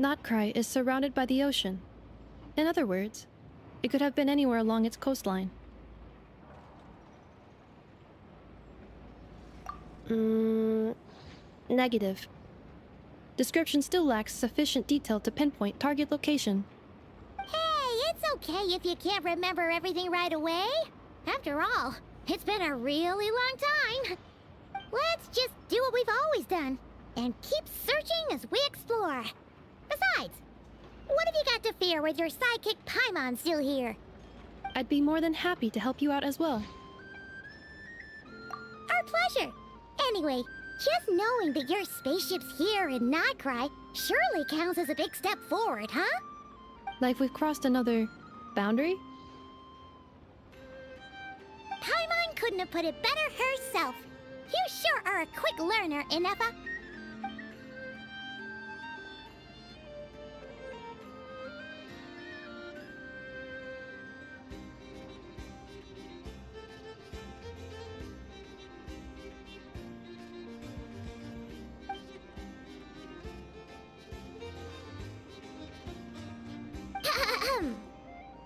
Notcry is surrounded by the ocean. In other words, it could have been anywhere along its coastline. Negative. Description still lacks sufficient detail to pinpoint target location. Hey, it's okay if you can't remember everything right away. After all, it's been a really long time. Let's just do what we've always done and keep searching as we explore. Besides, what have you got to fear with your sidekick Paimon still here? I'd be more than happy to help you out as well. Our pleasure. Anyway, just knowing that your spaceship's here in Notcry surely counts as a big step forward, huh? Like we've crossed another boundary? Paimon couldn't have put it better herself. You sure are a quick learner, Inefa.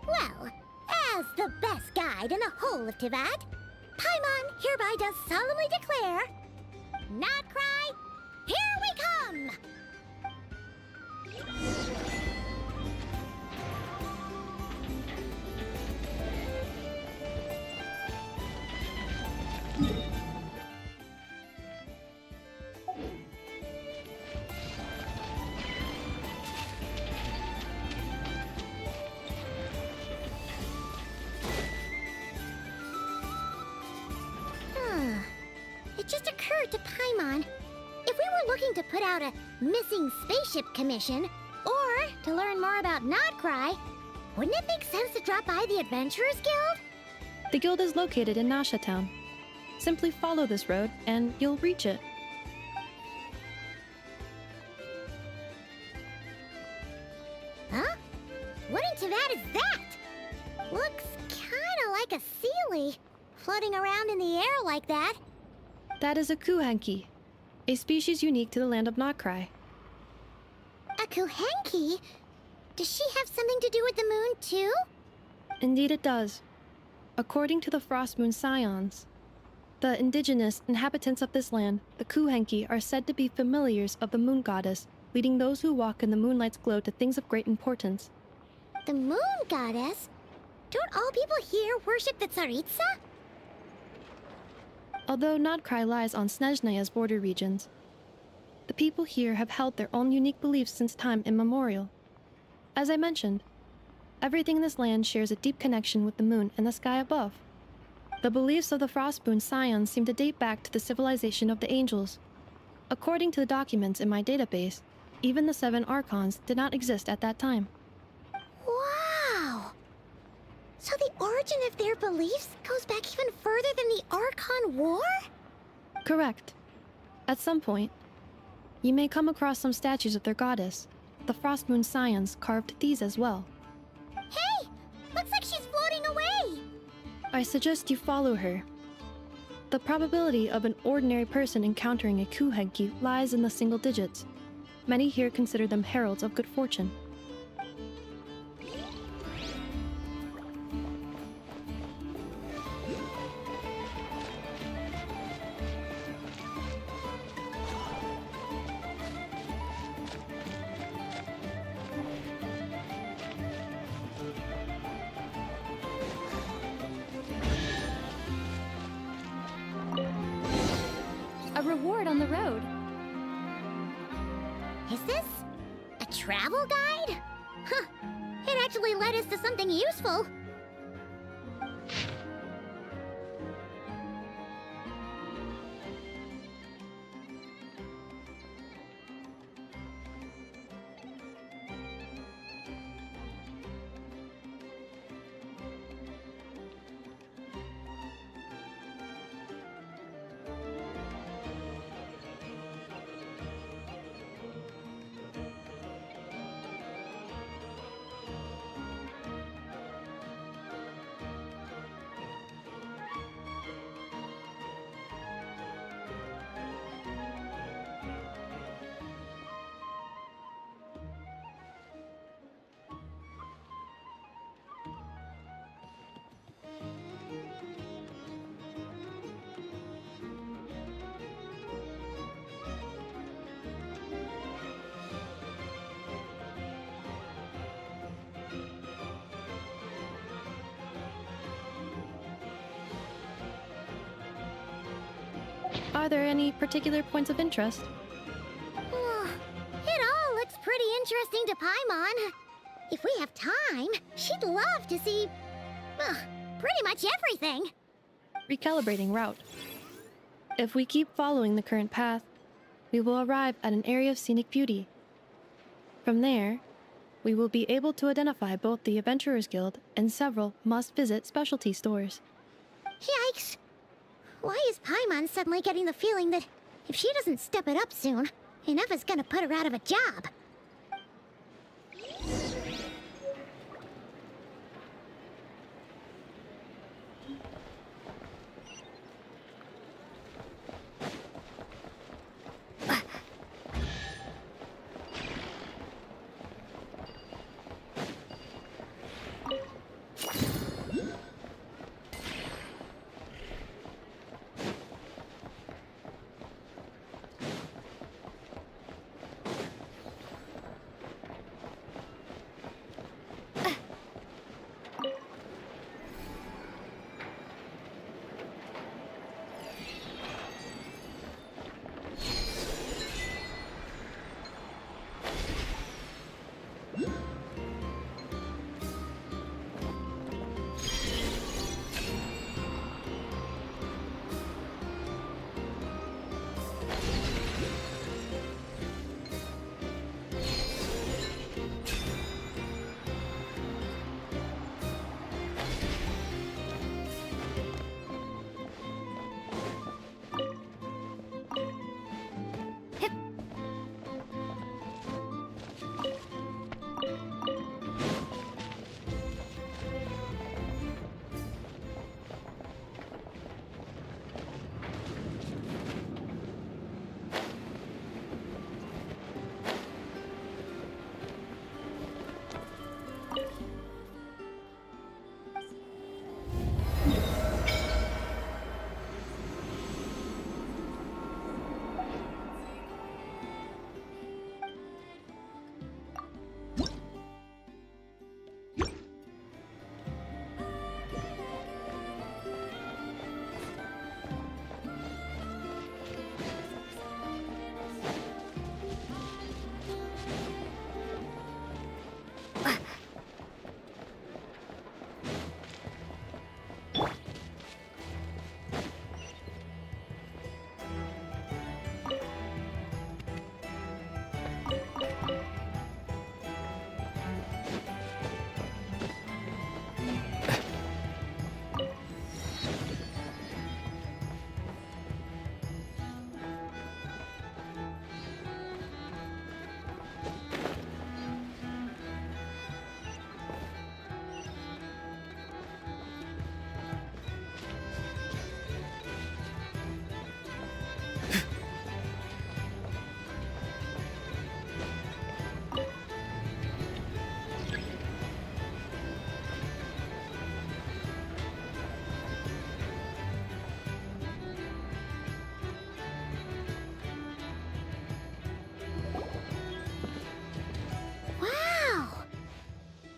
Well, as the best guide in the whole of Tivat, Paimon hereby does solemnly declare, Notcry, here we come! It just occurred to Paimon, if we were looking to put out a missing spaceship commission, or to learn more about Notcry, wouldn't it make sense to drop by the Adventurers Guild? The guild is located in Nasha Town. Simply follow this road and you'll reach it. Huh? What in Tivat is that? Looks kinda like a Sealy, floating around in the air like that. That is a Kuhenki, a species unique to the land of Notcry. A Kuhenki? Does she have something to do with the moon, too? Indeed it does. According to the Frost Moon Scions, the indigenous inhabitants of this land, the Kuhenki, are said to be familiars of the moon goddess, leading those who walk in the moonlight's glow to things of great importance. The moon goddess? Don't all people here worship the Tsaritsa? Although Notcry lies on Snezhnaya's border regions, the people here have held their own unique beliefs since time immemorial. As I mentioned, everything in this land shares a deep connection with the moon and the sky above. The beliefs of the Frostmoon Scions seem to date back to the civilization of the angels. According to the documents in my database, even the 7 Archons did not exist at that time. Wow! So the origin of their beliefs goes back even further than the Archon War? Correct. At some point, you may come across some statues of their goddess. The Frostmoon Scions carved these as well. Hey! Looks like she's floating away! I suggest you follow her. The probability of an ordinary person encountering a Kuhenki lies in the single digits. Many here consider them heralds of good fortune. A reward on the road. Is this a travel guide? Huh. It actually led us to something useful. Are there any particular points of interest? It all looks pretty interesting to Paimon. If we have time, she'd love to see, pretty much everything. Recalibrating route. If we keep following the current path, we will arrive at an area of scenic beauty. From there, we will be able to identify both the Adventurers Guild and several must-visit specialty stores. Yikes! Why is Paimon suddenly getting the feeling that if she doesn't step it up soon, enough is gonna put her out of a job?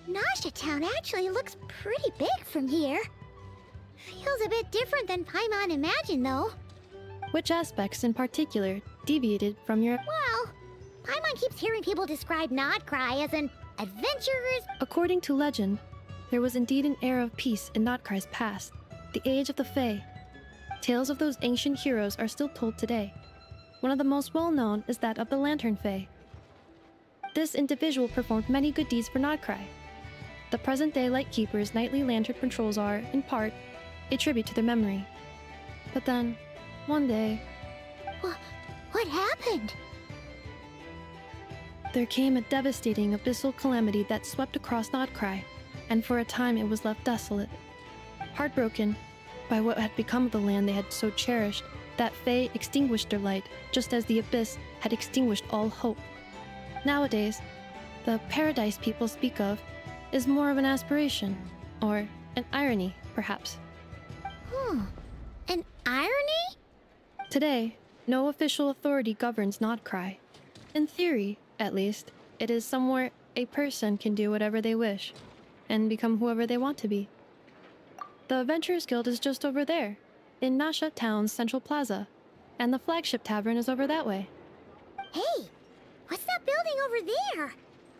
Nasha Town actually looks pretty big from here. Feels a bit different than Paimon imagined, though. Which aspects in particular deviated from your... Well, Paimon keeps hearing people describe Nodcry as an adventurer's... According to legend, there was indeed an era of peace in Notcry's past, the Age of the Fae. Tales of those ancient heroes are still told today. One of the most well-known is that of the Lantern Fae. This individual performed many good deeds for Notcry. The present-day Lightkeeper's nightly lantern patrols are, in part, a tribute to their memory. But then, one day... What happened? There came a devastating abyssal calamity that swept across Notcry, and for a time it was left desolate. Heartbroken by what had become of the land they had so cherished, that Fae extinguished their light, just as the abyss had extinguished all hope. Nowadays, the paradise people speak of is more of an aspiration, or an irony, perhaps. An irony? Today, no official authority governs Notcry. In theory, at least, it is somewhere a person can do whatever they wish, and become whoever they want to be. The Adventurers Guild is just over there, in Nasha Town's central plaza, And the flagship tavern is over that way. Hey, what's that building over there?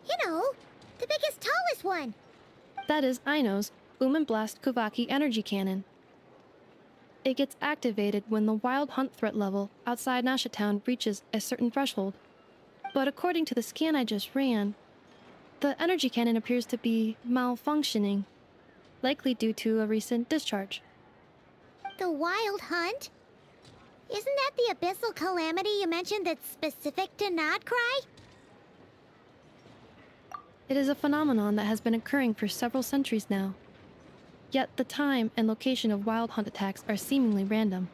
You know, the biggest, tallest one. That is Aino's Boom and Blast Kuvaki energy cannon. It gets activated when the wild hunt threat level outside Nasha Town reaches a certain threshold. But according to the scan I just ran, the energy cannon appears to be malfunctioning, likely due to a recent discharge. The Wild Hunt? Isn't that the abyssal calamity you mentioned that's specific to Nodcry? It is a phenomenon that has been occurring for several centuries now. Yet the time and location of wild hunt attacks are seemingly random.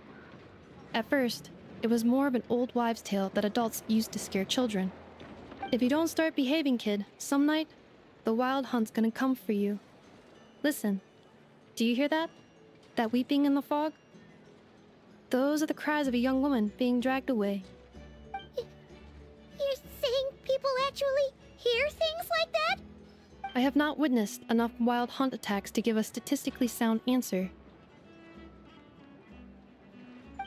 At first, it was more of an old wives' tale that adults used to scare children. If you don't start behaving, kid, some night, the wild hunt's gonna come for you. Listen, do you hear that? That weeping in the fog? Those are the cries of a young woman being dragged away. You're saying people actually hear things like that? I have not witnessed enough wild hunt attacks to give a statistically sound answer.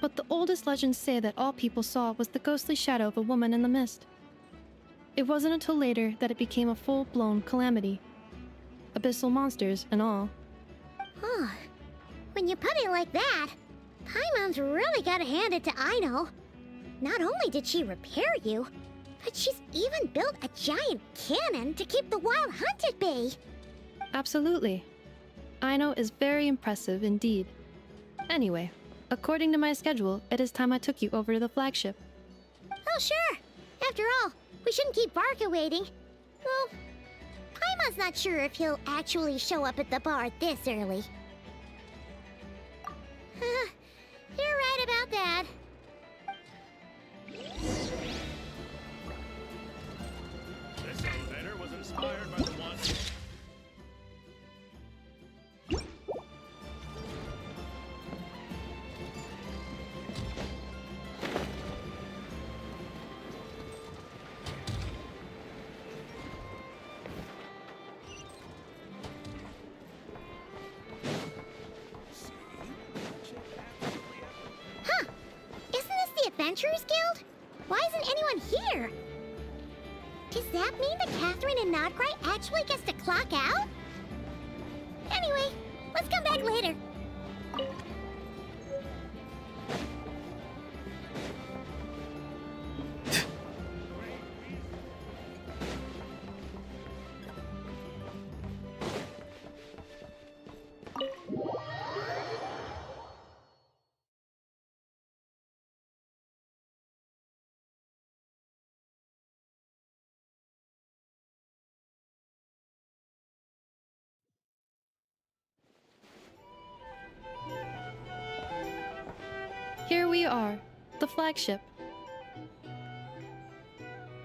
But the oldest legends say that all people saw was the ghostly shadow of a woman in the mist. It wasn't until later that it became a full-blown calamity. Abyssal monsters and all. Huh. When you put it like that, Paimon's really gotta hand it to Aino. Not only did she repair you, but she's even built a giant cannon to keep the wild hunt at bay. Absolutely. Aino is very impressive indeed. Anyway, according to my schedule, it is time I took you over to the flagship. Oh, sure. After all, we shouldn't keep Barca waiting. Well, Paimon's not sure if he'll actually show up at the bar this early. You're right about that. This elevator was inspired by the one... Huh. Isn't this the Adventurers Guild? Why isn't anyone here? Does that mean that Catherine and Nodcry actually gets to clock out? Anyway, let's come back later. Here we are, the flagship.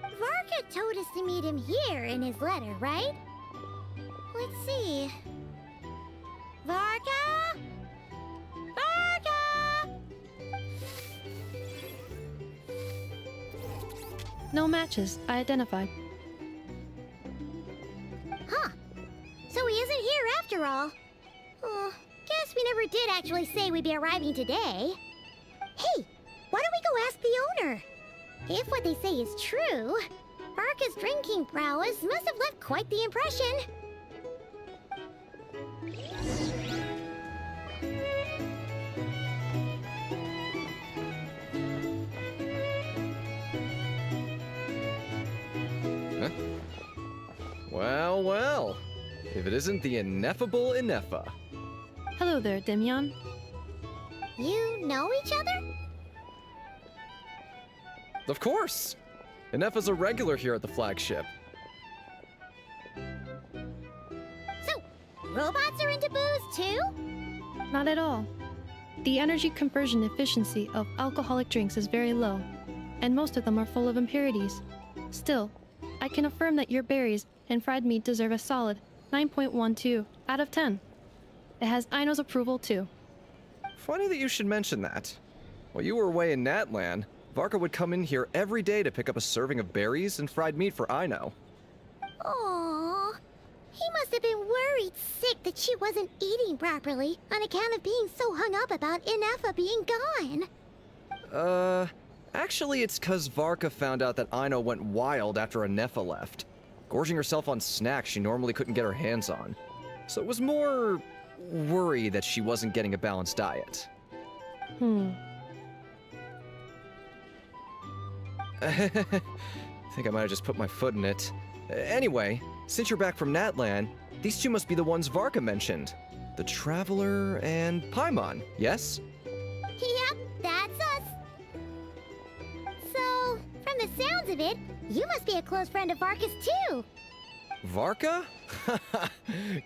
Varka told us to meet him here in his letter, right? Let's see. Varka? Varka! No matches, I identified. Huh. So he isn't here after all. Oh, guess we never did actually say we'd be arriving today. Hey, why don't we go ask the owner? If what they say is true, Varka's drinking prowess must have left quite the impression. Huh? Well, well. If it isn't the ineffable Ineffa. Hello there, Demyon. You know each other? Of course! Ineffa's a regular here at the flagship. So, robots are into booze too? Not at all. The energy conversion efficiency of alcoholic drinks is very low, and most of them are full of impurities. Still, I can affirm that your berries and fried meat deserve a solid 9.12 out of 10. It has Aino's approval too. Funny that you should mention that. While you were away in Natlan, Varka would come in here every day to pick up a serving of berries and fried meat for Aino. Aww. He must have been worried sick that she wasn't eating properly on account of being so hung up about Ineffa being gone. Actually, it's 'cause Varka found out that Aino went wild after Anefa left, gorging herself on snacks she normally couldn't get her hands on. So it was more worry that she wasn't getting a balanced diet. I think I might have just put my foot in it. Anyway, since you're back from Natlan, these two must be the ones Varka mentioned. The Traveler and Paimon, yes? Yep, that's us. So, from the sounds of it, you must be a close friend of Varka's too. Varka?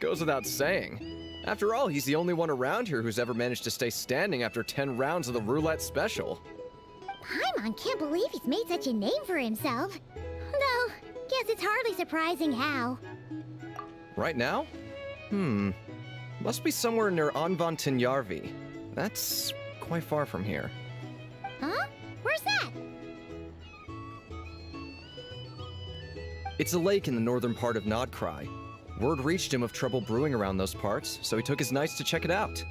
Goes without saying. After all, he's the only one around here who's ever managed to stay standing after 10 rounds of the roulette special. Paimon can't believe he's made such a name for himself. Though, guess it's hardly surprising how. Right now? Must be somewhere near Anvantinjarvi. That's quite far from here. Huh? Where's that? It's a lake in the northern part of Nodkrai. Word reached him of trouble brewing around those parts, so he took his knights to check it out.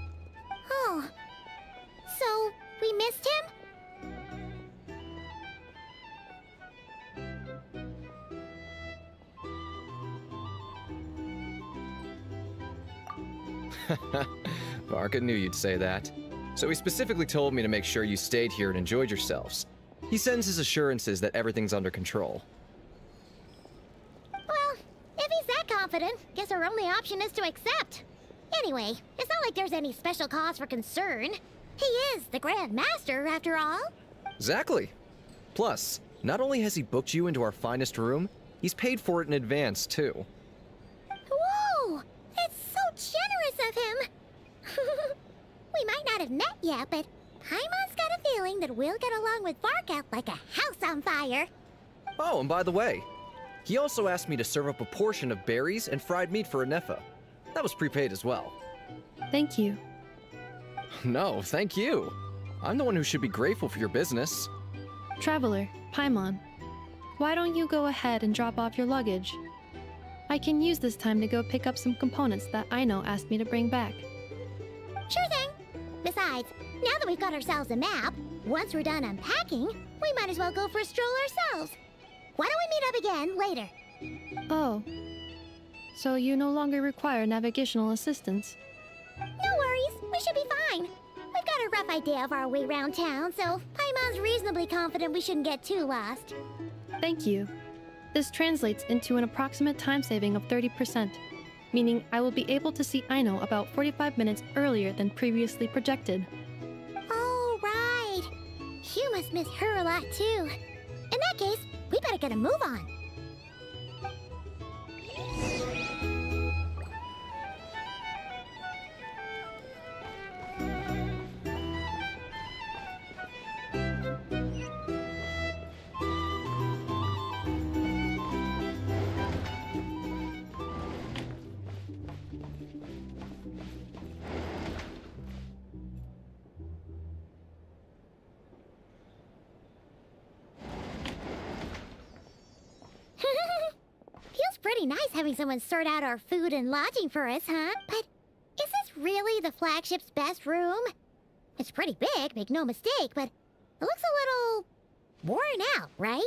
Oh. So, we missed him? Varka knew you'd say that. So he specifically told me to make sure you stayed here and enjoyed yourselves. He sends his assurances that everything's under control. Well, if he's that confident, guess our only option is to accept. Anyway, it's not like there's any special cause for concern. He is the Grand Master, after all. Exactly. Plus, not only has he booked you into our finest room, he's paid for it in advance, too. Whoa! It's so generous of him! We might not have met yet, but Paimon's got a feeling that we'll get along with Varka like a house on fire. Oh, and by the way, he also asked me to serve up a portion of berries and fried meat for Anefa. That was prepaid as well. Thank you. No, thank you. I'm the one who should be grateful for your business. Traveler, Paimon, why don't you go ahead and drop off your luggage? I can use this time to go pick up some components that Aino asked me to bring back. Sure thing. Besides, now that we've got ourselves a map, once we're done unpacking, we might as well go for a stroll ourselves. Why don't we meet up again later? Oh. So you no longer require navigational assistance? No worries, we should be fine. We've got a rough idea of our way around town, so Paimon's reasonably confident we shouldn't get too lost. Thank you. This translates into an approximate time saving of 30%, meaning I will be able to see Aino about 45 minutes earlier than previously projected. Oh, right. You must miss her a lot, too. In that case, we better get a move on. Feels pretty nice having someone sort out our food and lodging for us, huh? But is this really the flagship's best room? It's pretty big, make no mistake, but it looks a little worn out, right?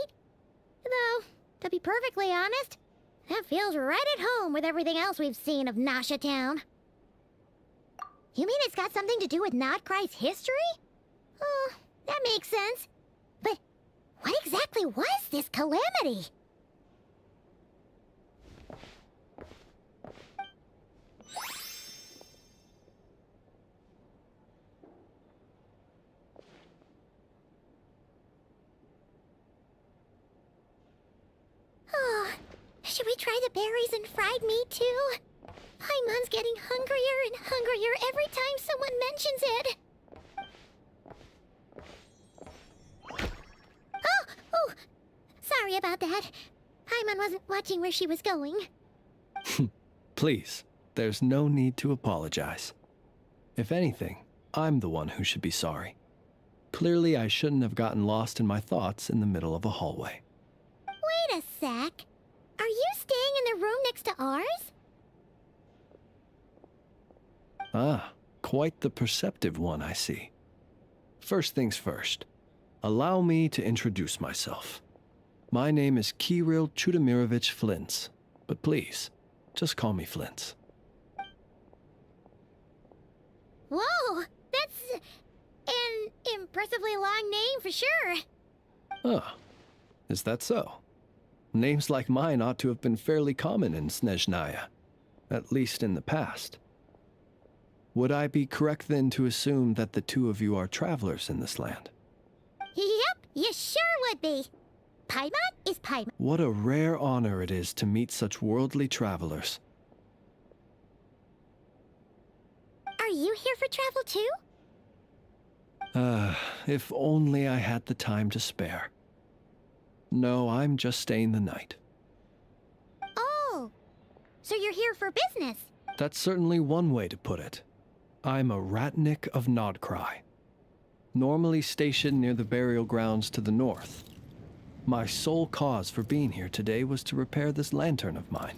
Though, to be perfectly honest, that feels right at home with everything else we've seen of Nasha Town. You mean it's got something to do with Nodkrai's history? Oh, that makes sense. But what exactly was this calamity? Oh, should we try the berries and fried meat too? Paimon's getting hungrier and hungrier every time someone mentions it. Oh, sorry about that. Paimon wasn't watching where she was going. Please, there's no need to apologize. If anything, I'm the one who should be sorry. Clearly, I shouldn't have gotten lost in my thoughts in the middle of a hallway. Wait a sec. Are you staying in the room next to ours? Ah, quite the perceptive one, I see. First things first. Allow me to introduce myself. My name is Kirill Chudamirovich Flintz, but please, just call me Flintz. Whoa, that's an impressively long name for sure. Ah, is that so? Names like mine ought to have been fairly common in Snezhnaya, at least in the past. Would I be correct then to assume that the two of you are travelers in this land? Yep, you sure would be. Paimon is Paimon. What a rare honor it is to meet such worldly travelers. Are you here for travel too? If only I had the time to spare. No, I'm just staying the night. Oh, so you're here for business? That's certainly one way to put it. I'm a Ratnik of Nodcry, normally stationed near the burial grounds to the north. My sole cause for being here today was to repair this lantern of mine.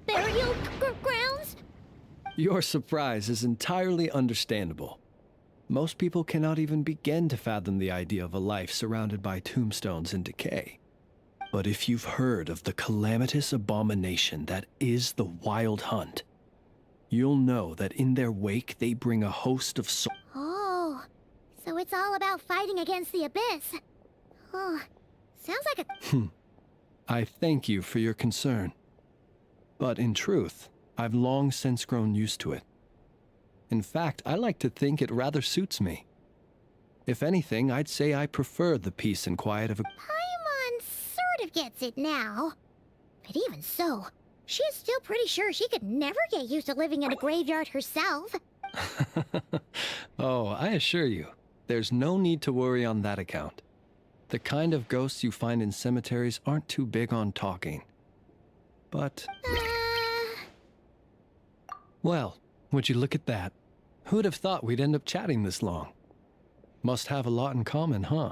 Burial grounds? Your surprise is entirely understandable. Most people cannot even begin to fathom the idea of a life surrounded by tombstones and decay. But if you've heard of the calamitous abomination that is the Wild Hunt, you'll know that in their wake they bring a host of Oh, so it's all about fighting against the abyss. Oh, sounds like a... I thank you for your concern. But in truth, I've long since grown used to it. In fact, I like to think it rather suits me. If anything, I'd say I prefer the peace and quiet of a... Paimon sort of gets it now. But even so, she's still pretty sure she could never get used to living in a graveyard herself. Oh, I assure you, there's no need to worry on that account. The kind of ghosts you find in cemeteries aren't too big on talking. But... Well, would you look at that? Who'd have thought we'd end up chatting this long? Must have a lot in common, huh?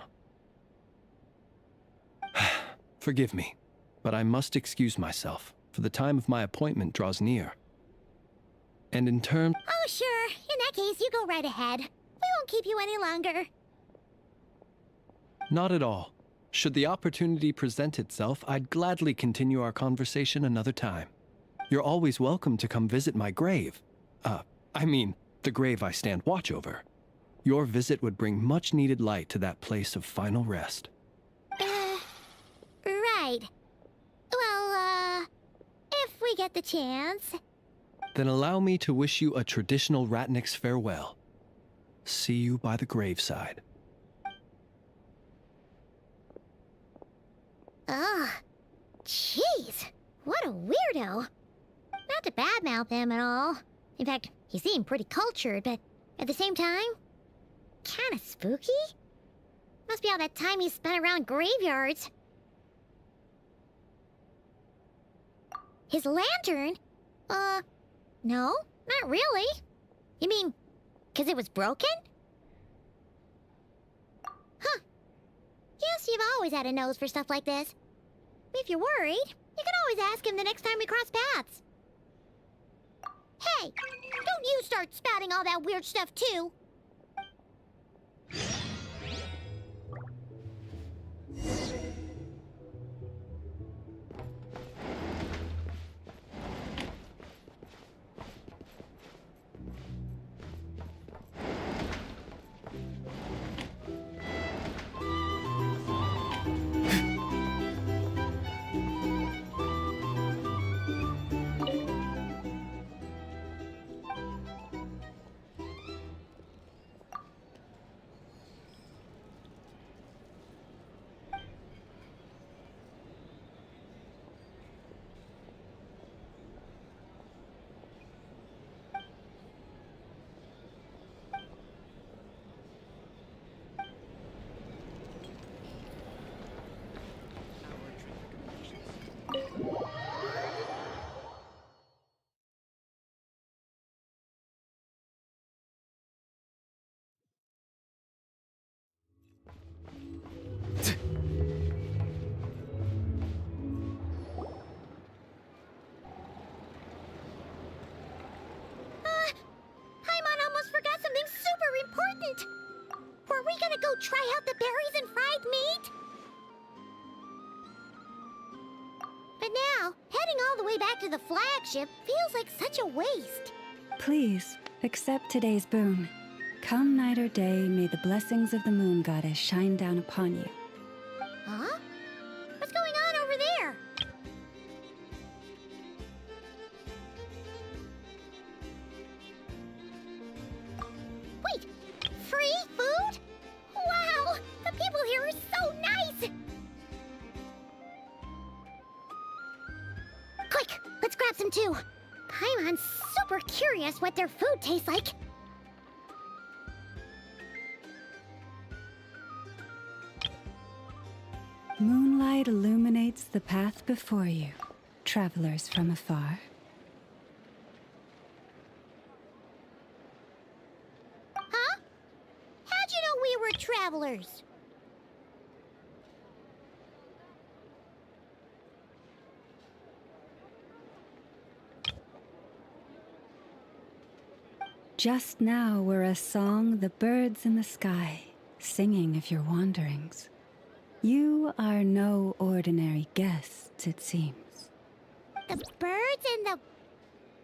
Forgive me, but I must excuse myself, for the time of my appointment draws near. And in terms... Oh, sure. In that case, you go right ahead. We won't keep you any longer. Not at all. Should the opportunity present itself, I'd gladly continue our conversation another time. You're always welcome to come visit my grave. I mean, the grave I stand watch over. Your visit would bring much-needed light to that place of final rest. Right. Well, if we get the chance... Then allow me to wish you a traditional Ratnik's farewell. See you by the graveside. Ugh. Jeez. What a weirdo. Not to badmouth him at all. In fact, he seemed pretty cultured, but at the same time, kinda spooky? Must be all that time he spent around graveyards. His lantern? No, not really. You mean, 'cause it was broken? Huh. Guess you've always had a nose for stuff like this. If you're worried, you can always ask him the next time we cross paths. Hey, don't you start spouting all that weird stuff too. didn't. Were we gonna go try out the berries and fried meat? But now, heading all the way back to the flagship feels like such a waste. Please, accept today's boon. Come night or day, may the blessings of the moon goddess shine down upon you. Huh? What's going on over there? Wait, free food? Wow, the people here are so nice! Quick, let's grab some too. Paimon's super curious what their food tastes like. Moonlight illuminates the path before you, travelers from afar. Huh? How'd you know we were travelers? Just now were a song the birds in the sky, singing of your wanderings. You are no ordinary guests, it seems. The birds and the...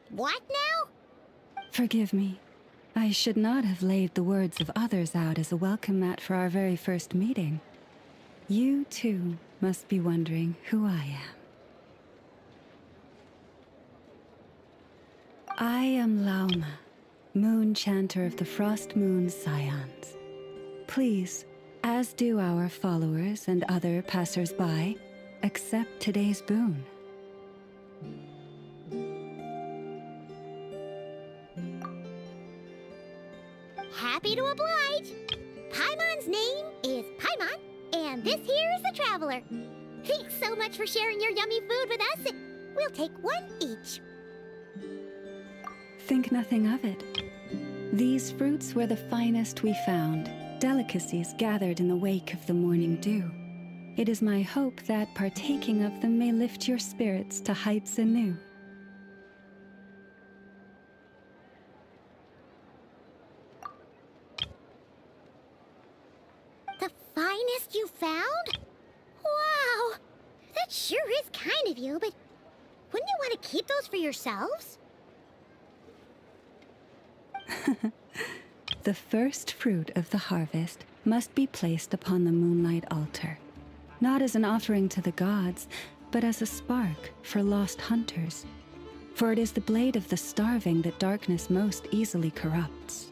what now? Forgive me. I should not have laid the words of others out as a welcome mat for our very first meeting. You, too, must be wondering who I am. I am Lauma, moon chanter of the Frost Moon Scions. Please, as do our followers and other passers-by, accept today's boon. Happy to oblige. Paimon's name is Paimon, and this here is the Traveler. Thanks so much for sharing your yummy food with us. We'll take one each. Think nothing of it. These fruits were the finest we found, delicacies gathered in the wake of the morning dew. It is my hope that partaking of them may lift your spirits to heights anew. The finest you found? Wow! That sure is kind of you, but wouldn't you want to keep those for yourselves? The first fruit of the harvest must be placed upon the moonlight altar, not as an offering to the gods, but as a spark for lost hunters. For it is the blade of the starving that darkness most easily corrupts.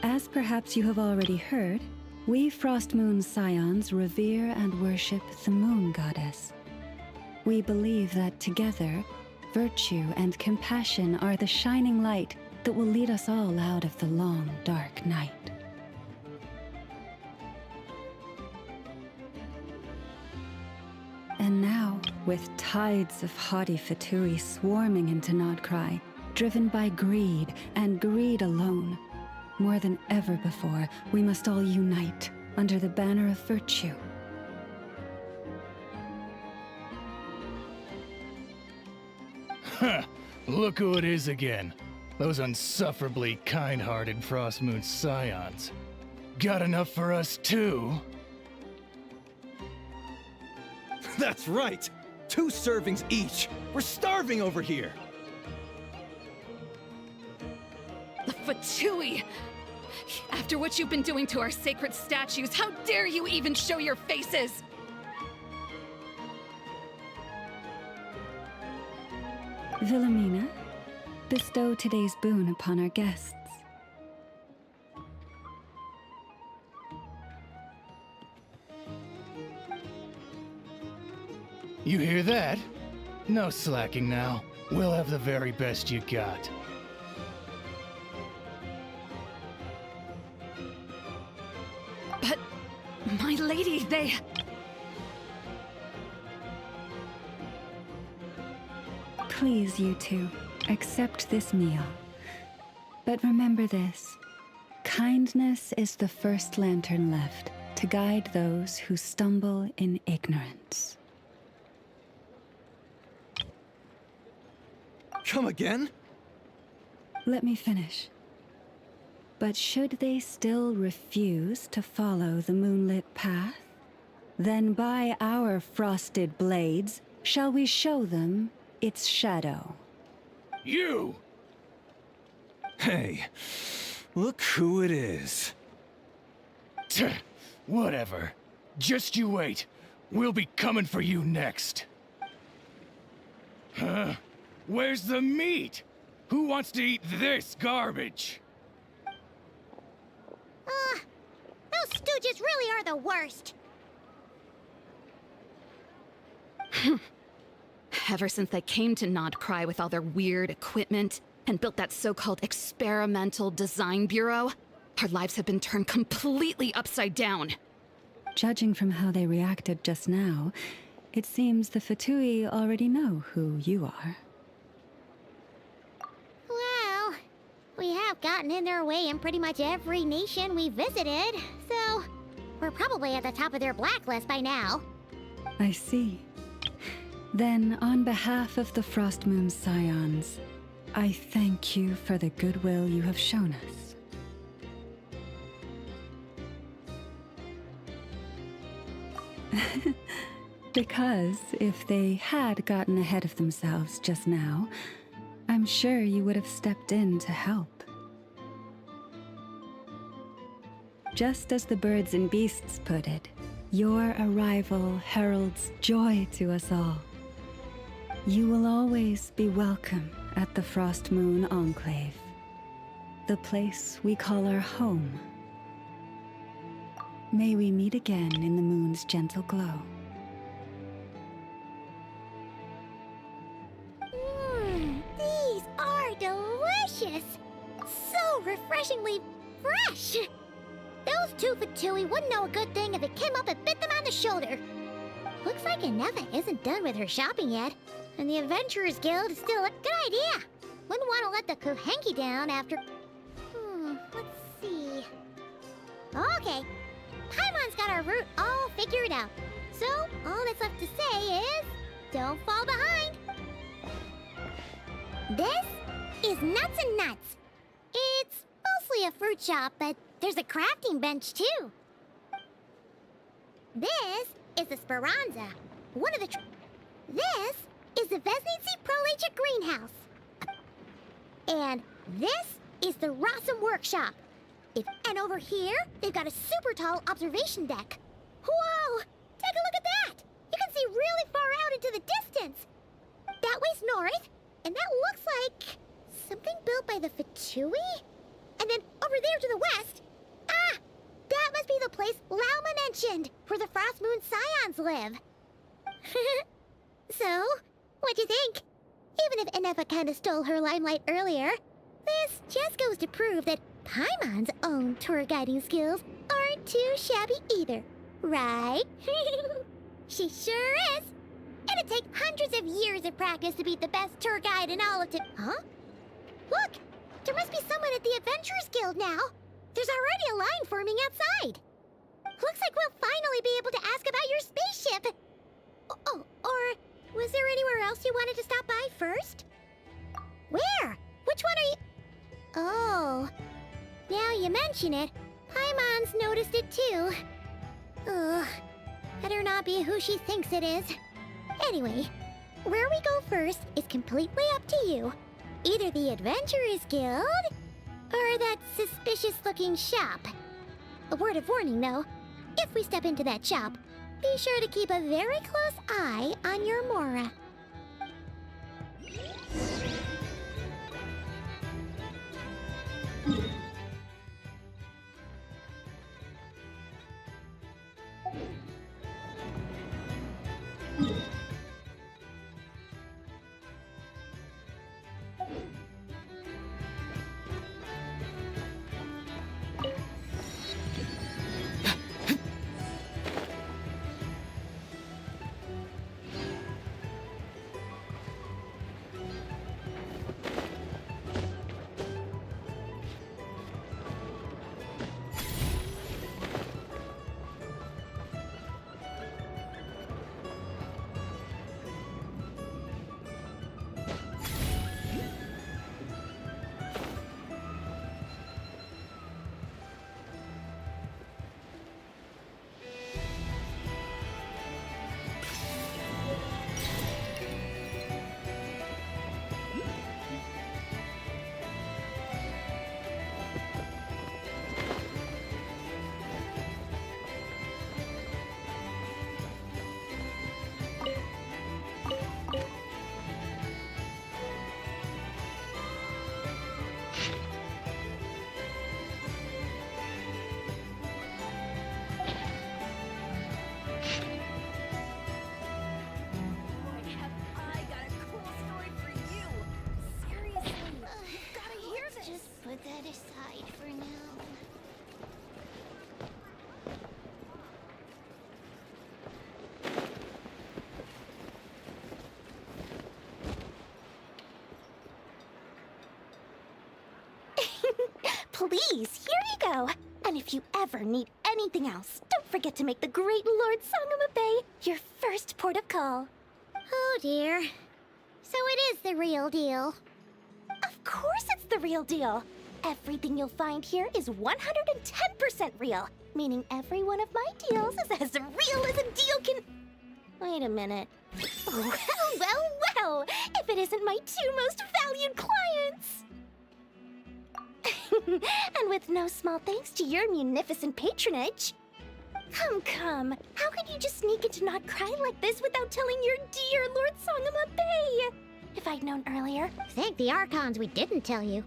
As perhaps you have already heard, we Frost Moon Scions revere and worship the moon goddess. We believe that together, virtue and compassion are the shining light that will lead us all out of the long, dark night. And now, with tides of haughty Fatui swarming into Nodcry, driven by greed and greed alone, more than ever before, we must all unite under the banner of virtue. Huh, look who it is again. Those unsufferably kind-hearted Frost Moon Scions. Got enough for us too? That's right! 2 servings each! We're starving over here! The Fatui! After what you've been doing to our sacred statues, how dare you even show your faces? Wilhelmina, bestow today's boon upon our guests. You hear that? No slacking now. We'll have the very best you got. But, my lady, they... Please, you two, accept this meal. But remember this. Kindness is the first lantern left to guide those who stumble in ignorance. Come again? Let me finish. But should they still refuse to follow the moonlit path, then by our frosted blades shall we show them its shadow. You! Hey, look who it is. Tch, whatever. Just you wait. We'll be coming for you next. Huh? Where's the meat? Who wants to eat this garbage? Those stooges really are the worst. Ever since they came to Nodcry with all their weird equipment and built that so-called experimental design bureau, our lives have been turned completely upside down. Judging from how they reacted just now, it seems the Fatui already know who you are. Well, we have gotten in their way in pretty much every nation we visited, so we're probably at the top of their blacklist by now. I see. Then, on behalf of the Frost Moon Scions, I thank you for the goodwill you have shown us. Because if they had gotten ahead of themselves just now, I'm sure you would have stepped in to help. Just as the birds and beasts put it, your arrival heralds joy to us all. You will always be welcome at the Frost Moon Enclave, the place we call our home. May we meet again in the moon's gentle glow. These are delicious! So refreshingly fresh! Those two Fatui wouldn't know a good thing if it came up and bit them on the shoulder. Looks like Anefa isn't done with her shopping yet, and the Adventurers Guild is still a good idea. Wouldn't want to let the Kuhenki down after... let's see... Okay, Paimon's got our route all figured out. So, all that's left to say is... don't fall behind. This is Nuts and Nuts. It's mostly a fruit shop, but there's a crafting bench too. This is the Speranza, one of the... This is the Vesnitsi Prolacha Greenhouse. And this is the Rossum Workshop. And over here, they've got a super tall observation deck. Whoa! Take a look at that! You can see really far out into the distance. That way's north, and that looks like something built by the Fatui? And then over there to the west, that must be the place Lauma mentioned, where the Frost Moon Scions live. So, what'd you think? Even if Anefa kinda stole her limelight earlier, this just goes to prove that Paimon's own tour guiding skills aren't too shabby either, right? She sure is! It'd take hundreds of years of practice to be the best tour guide in all of Huh? Look! There must be someone at the Adventurers Guild now! There's already a line forming outside! Looks like we'll finally be able to ask about your spaceship! Oh, or was there anywhere else you wanted to stop by first? Where? Which one are you... Oh, now you mention it, Paimon's noticed it too. Ugh, better not be who she thinks it is. Anyway, where we go first is completely up to you. Either the Adventurers Guild, or that suspicious-looking shop. A word of warning, though. If we step into that shop, be sure to keep a very close eye on your Mora. that aside for now. Please, here you go. And if you ever need anything else, don't forget to make the great Lord Sangama Bay your first port of call. Oh dear. So it is the real deal. Of course it's the real deal. Everything you'll find here is 110% real, meaning every one of my deals is as real as a deal can... Wait a minute. Well, if it isn't my two most valued clients! And with no small thanks to your munificent patronage. Come. How could you just sneak into Not Cry like this without telling your dear Lord Sangama Bay? If I'd known earlier. Thank the Archons we didn't tell you.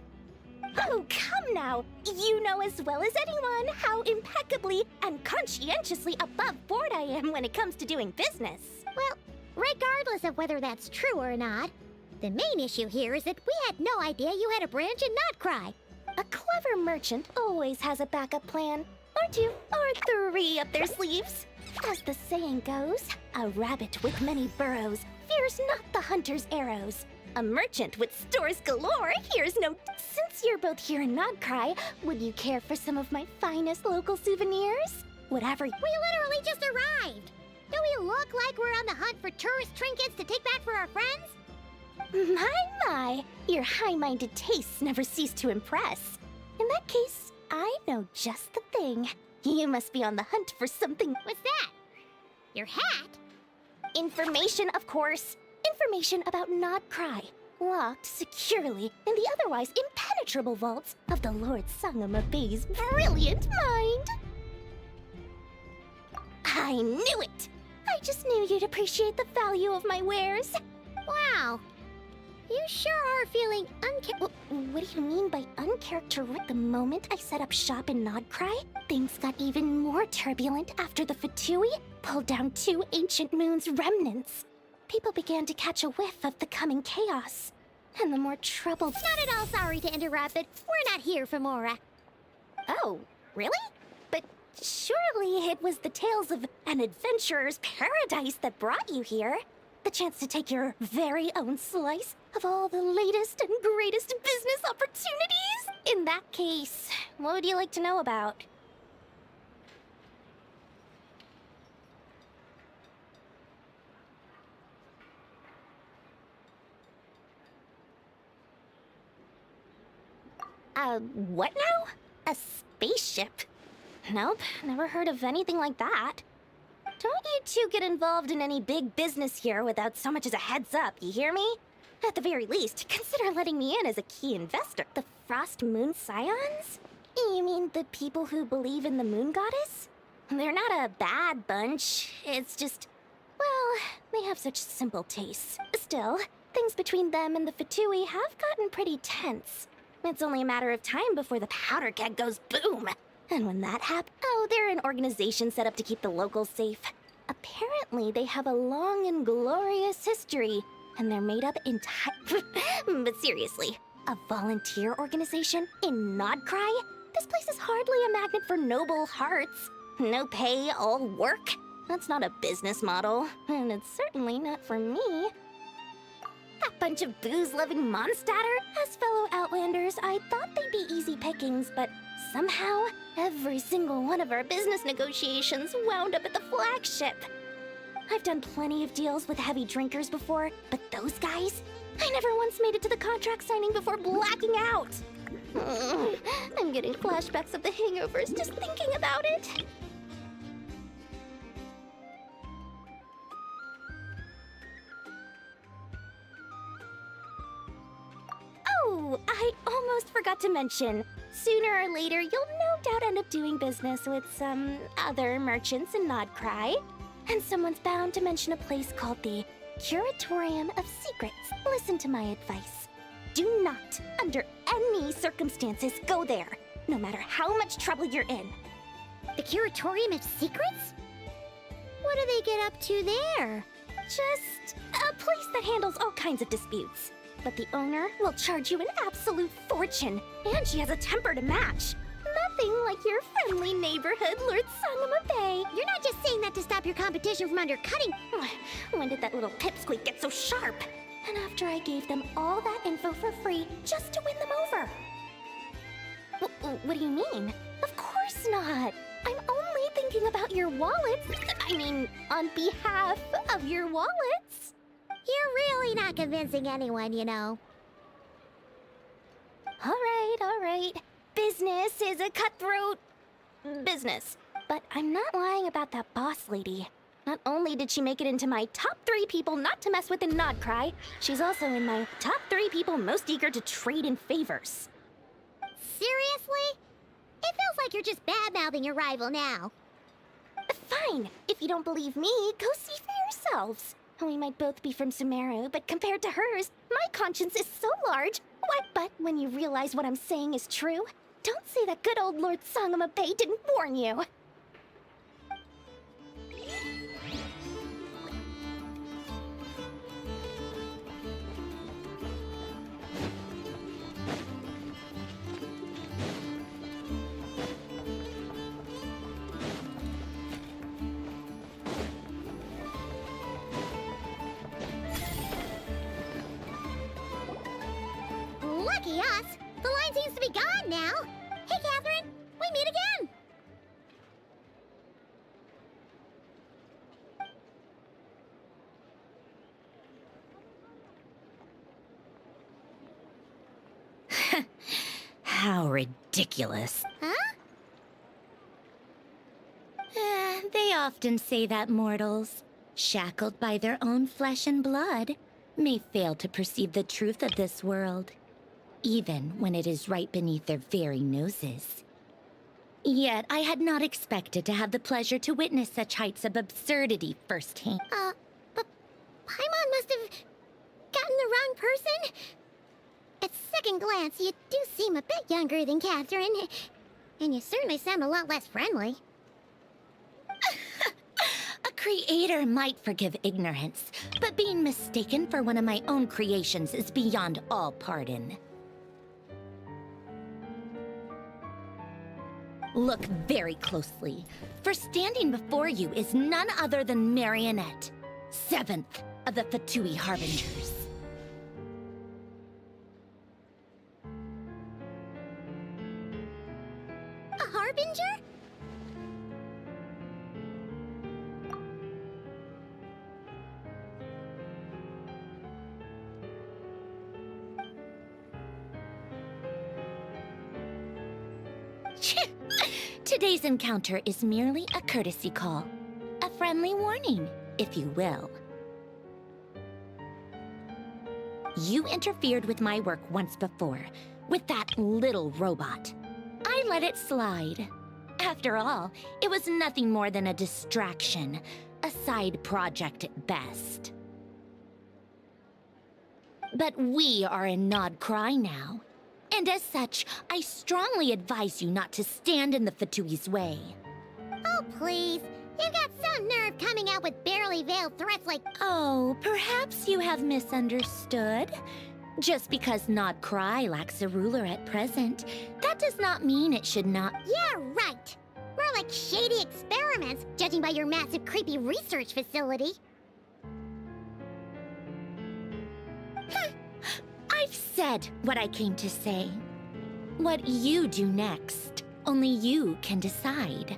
Oh, come now. You know as well as anyone how impeccably and conscientiously above board I am when it comes to doing business. Well, regardless of whether that's true or not, the main issue here is that we had no idea you had a branch in Not Cry. A clever merchant always has a backup plan, or two, or three up their sleeves. As the saying goes, a rabbit with many burrows fears not the hunter's arrows. A merchant with stores galore hears no... Since you're both here in Nodcry, would you care for some of my finest local souvenirs? Whatever... We literally just arrived! Do we look like we're on the hunt for tourist trinkets to take back for our friends? My, your high-minded tastes never cease to impress. In that case, I know just the thing. You must be on the hunt for something... What's that? Your hat? Information, of course. Information about Nodcry, locked securely in the otherwise impenetrable vaults of the Lord Sangama Bay's brilliant mind. I knew it! I just knew you'd appreciate the value of my wares. Wow. You sure are feeling What do you mean by uncharacteristic? The moment I set up shop in Nodcry, things got even more turbulent after the Fatui pulled down 2 ancient moon's remnants. People began to catch a whiff of the coming chaos. And the more troubled... Not at all sorry to interrupt, but we're not here for Mora. Oh, really? But surely it was the tales of an adventurer's paradise that brought you here. The chance to take your very own slice of all the latest and greatest business opportunities? In that case, what would you like to know about? What now? A spaceship? Nope, never heard of anything like that. Don't you two get involved in any big business here without so much as a heads up, you hear me? At the very least, consider letting me in as a key investor. The Frost Moon Scions? You mean the people who believe in the Moon Goddess? They're not a bad bunch, it's just... well, they have such simple tastes. Still, things between them and the Fatui have gotten pretty tense. It's only a matter of time before the powder keg goes boom. And when that happens... oh, they're an organization set up to keep the locals safe. Apparently, they have a long and glorious history, and they're made up but seriously, a volunteer organization in Nodcry? This place is hardly a magnet for noble hearts. No pay, all work. That's not a business model, and it's certainly not for me. That bunch of booze-loving monstatter? As fellow Outlanders, I thought they'd be easy pickings, but somehow, every single one of our business negotiations wound up at the flagship. I've done plenty of deals with heavy drinkers before, but those guys? I never once made it to the contract signing before blacking out. I'm getting flashbacks of the hangovers just thinking about it. Oh, I almost forgot to mention. Sooner or later, you'll no doubt end up doing business with some other merchants in Nodcry. And someone's bound to mention a place called the Curatorium of Secrets. Listen to my advice. Do not, under any circumstances, go there, no matter how much trouble you're in. The Curatorium of Secrets? What do they get up to there? Just a place that handles all kinds of disputes. But the owner will charge you an absolute fortune, and she has a temper to match. Nothing like your friendly neighborhood, Lord Sangama Bay. You're not just saying that to stop your competition from undercutting. When did that little pipsqueak get so sharp? And after I gave them all that info for free just to win them over. What do you mean? Of course not. I'm only thinking about your wallets. I mean, on behalf of your wallets. You're really not convincing anyone, you know. All right. Business is a cutthroat business. But I'm not lying about that boss lady. Not only did she make it into my top 3 people not to mess with in Nodcry, she's also in my top 3 people most eager to trade in favors. Seriously? It feels like you're just bad-mouthing your rival now. Fine. If you don't believe me, go see for yourselves. We might both be from Sumeru, but compared to hers, my conscience is so large. Why, but when you realize what I'm saying is true, don't say that good old Lord Sangama Bay didn't warn you. Lucky us! The line seems to be gone now. Hey, Catherine, we meet again. How ridiculous. Huh? They often say that mortals, shackled by their own flesh and blood, may fail to perceive the truth of this world, even when it is right beneath their very noses. Yet I had not expected to have the pleasure to witness such heights of absurdity firsthand. But Paimon must have gotten the wrong person. At second glance, you do seem a bit younger than Catherine. And you certainly sound a lot less friendly. A creator might forgive ignorance, but being mistaken for one of my own creations is beyond all pardon. Look very closely, for standing before you is none other than Marionette, 7th of the Fatui Harbingers. A harbinger? Today's encounter is merely a courtesy call. A friendly warning, if you will. You interfered with my work once before, with that little robot. I let it slide. After all, it was nothing more than a distraction, a side project at best. But we are in Nodcry now. And as such, I strongly advise you not to stand in the Fatui's way. Oh, please. You've got some nerve coming out with barely veiled threats like... Oh, perhaps you have misunderstood. Just because Nodcry lacks a ruler at present, that does not mean it should not... Yeah, right. We're like shady experiments, judging by your massive, creepy research facility. I've said what I came to say. What you do next, only you can decide.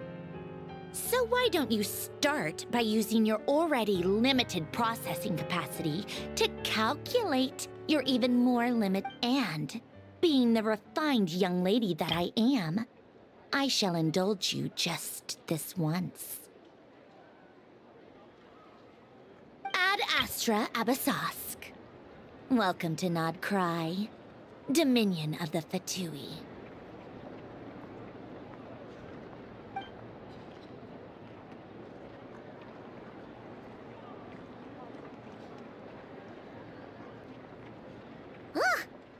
So why don't you start by using your already limited processing capacity to calculate your even more limit, and, being the refined young lady that I am, I shall indulge you just this once. Ad Astra Abyssosque. Welcome to Nodcry, Dominion of the Fatui. Ugh!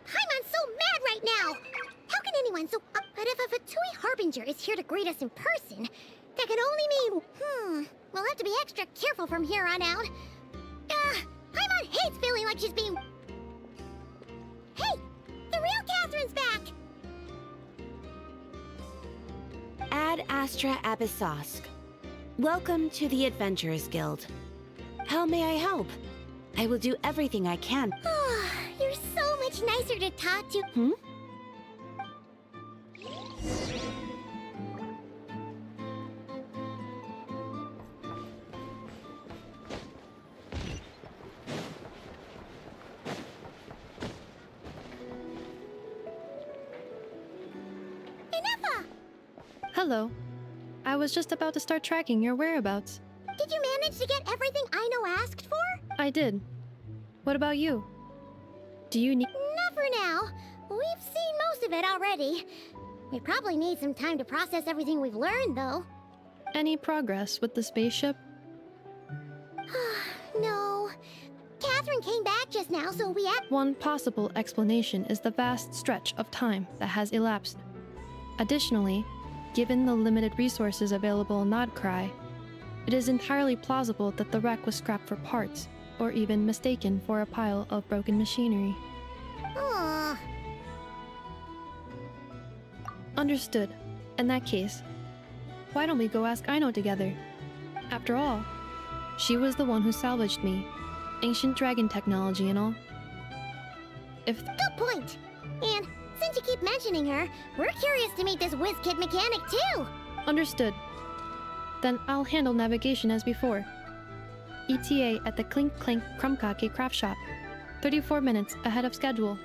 Paimon's so mad right now! How can anyone so... but if a Fatui Harbinger is here to greet us in person, that could only mean... We'll have to be extra careful from here on out. Paimon hates feeling like she's being... Ad Astra Abyssosk. Welcome to the Adventurers Guild. How may I help? I will do everything I can. You're so much nicer to talk to. Hmm? Hello. I was just about to start tracking your whereabouts. Did you manage to get everything Aino asked for? I did. What about you? Do you need— Not for now. We've seen most of it already. We probably need some time to process everything we've learned, though. any progress with the spaceship? No. Catherine came back just now, so we had— One possible explanation is the vast stretch of time that has elapsed. Additionally, given the limited resources available in Nodcry, it is entirely plausible that the wreck was scrapped for parts, or even mistaken for a pile of broken machinery. Aw. Understood. In that case, why don't we go ask Aino together? After all, she was the one who salvaged me. Ancient dragon technology and all. If— Good point. And since you keep mentioning her, we're curious to meet this whiz-kid mechanic too. Understood. Then I'll handle navigation as before. ETA at the Clink Clank Krumkake craft shop. 34 minutes ahead of schedule.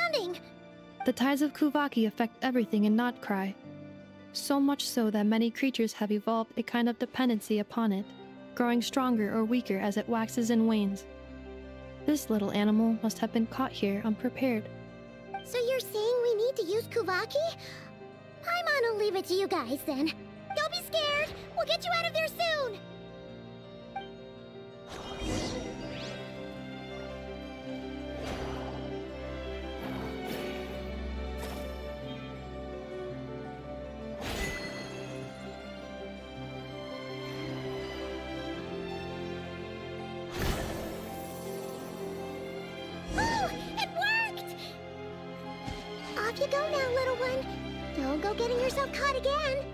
astounding! The tides of Kuvaki affect everything in Notcry. So much so that many creatures have evolved a kind of dependency upon it, growing stronger or weaker as it waxes and wanes. This little animal must have been caught here unprepared. So you're saying we need to use Kuvaki? I'm gonna leave it to you guys then. Don't be scared! We'll get you out of there soon! Oh, it worked! Off you go now, little one. Don't go getting yourself caught again.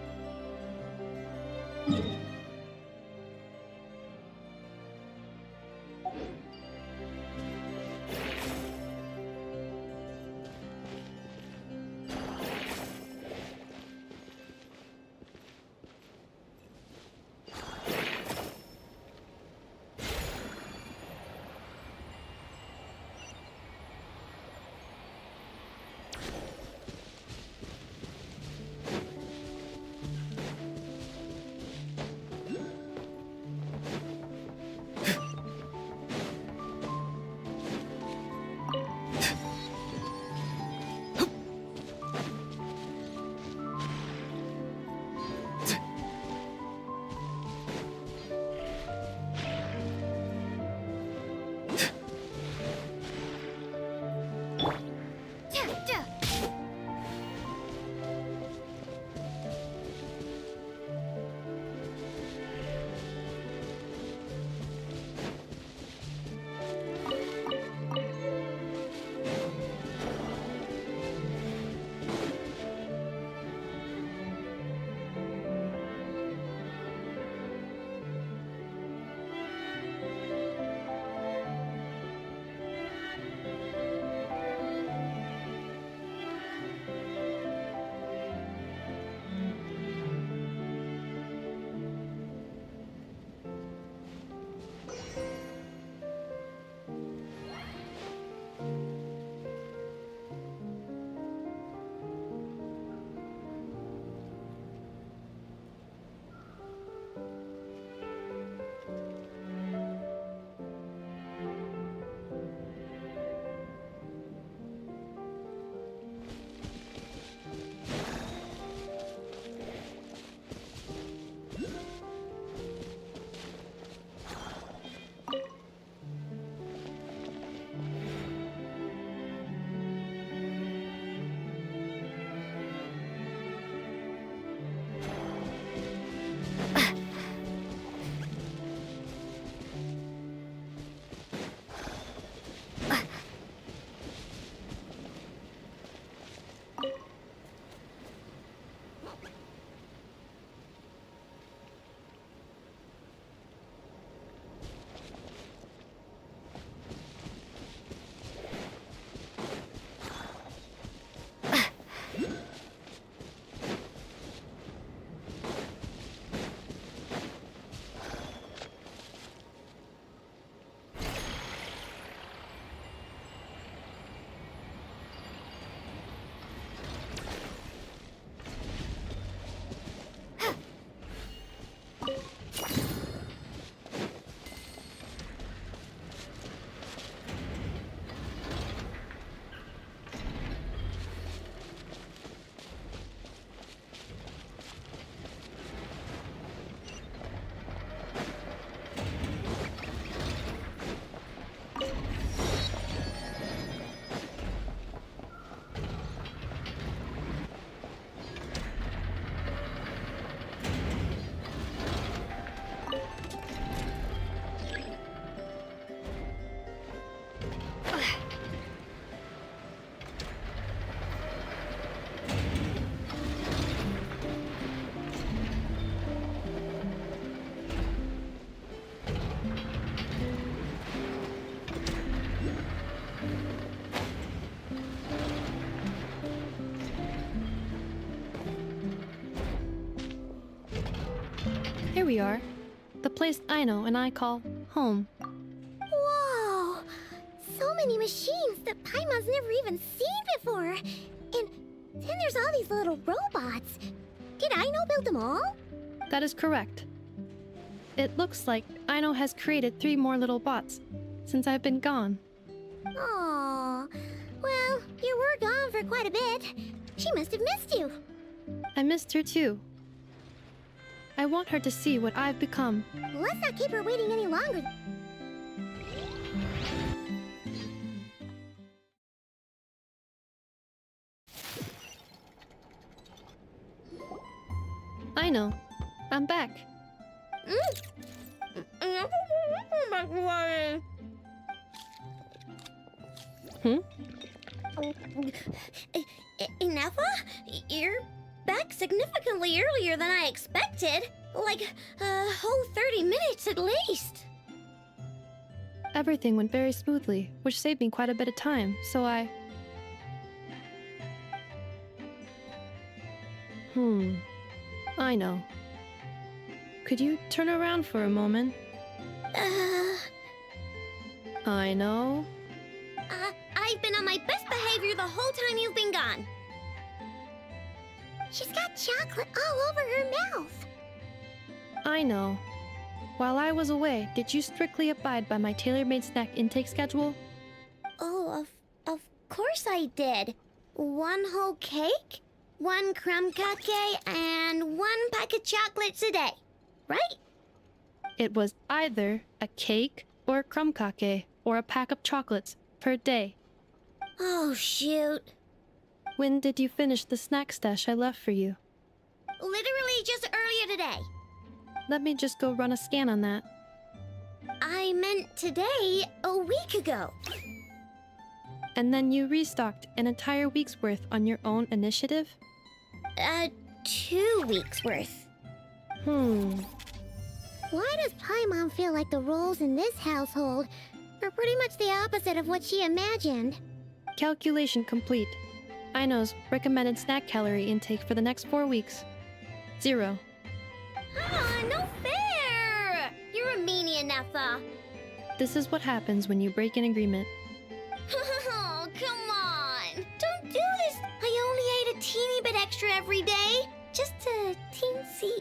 Here we are. The place Aino and I call home. Whoa! So many machines that Paimon's never even seen before. And then there's all these little robots. Did Aino build them all? That is correct. It looks like Aino has created 3 more little bots since I've been gone. Aww. Well, you were gone for quite a bit. She must have missed you. I missed her too. I want her to see what I've become. Let's not keep her waiting any longer. Aino, I'm back. Hmm? Ineffa? You're back significantly earlier than I expected. Like a whole 30 minutes at least. Everything went very smoothly, which saved me quite a bit of time, so I... I know. Could you turn around for a moment? I know. I've been on my best behavior the whole time you've been gone. She's got chocolate all over her mouth. I know. While I was away, did you strictly abide by my tailor-made snack intake schedule? Oh, of course I did. 1 whole cake, 1 crumb cake, and 1 pack of chocolates a day, right? It was either a cake or a crumb cake or a pack of chocolates per day. Oh, shoot. When did you finish the snack stash I left for you? Literally just earlier today. Let me just go run a scan on that. I meant today, a week ago. And then you restocked an entire week's worth on your own initiative? 2 weeks worth. Why does Paimon feel like the roles in this household are pretty much the opposite of what she imagined? Calculation complete. Aino's recommended snack calorie intake for the next 4 weeks. 0. No fair! You're a meanie, Ineffa. This is what happens when you break an agreement. Oh, come on! Don't do this! I only ate a teeny bit extra every day. Just a teensy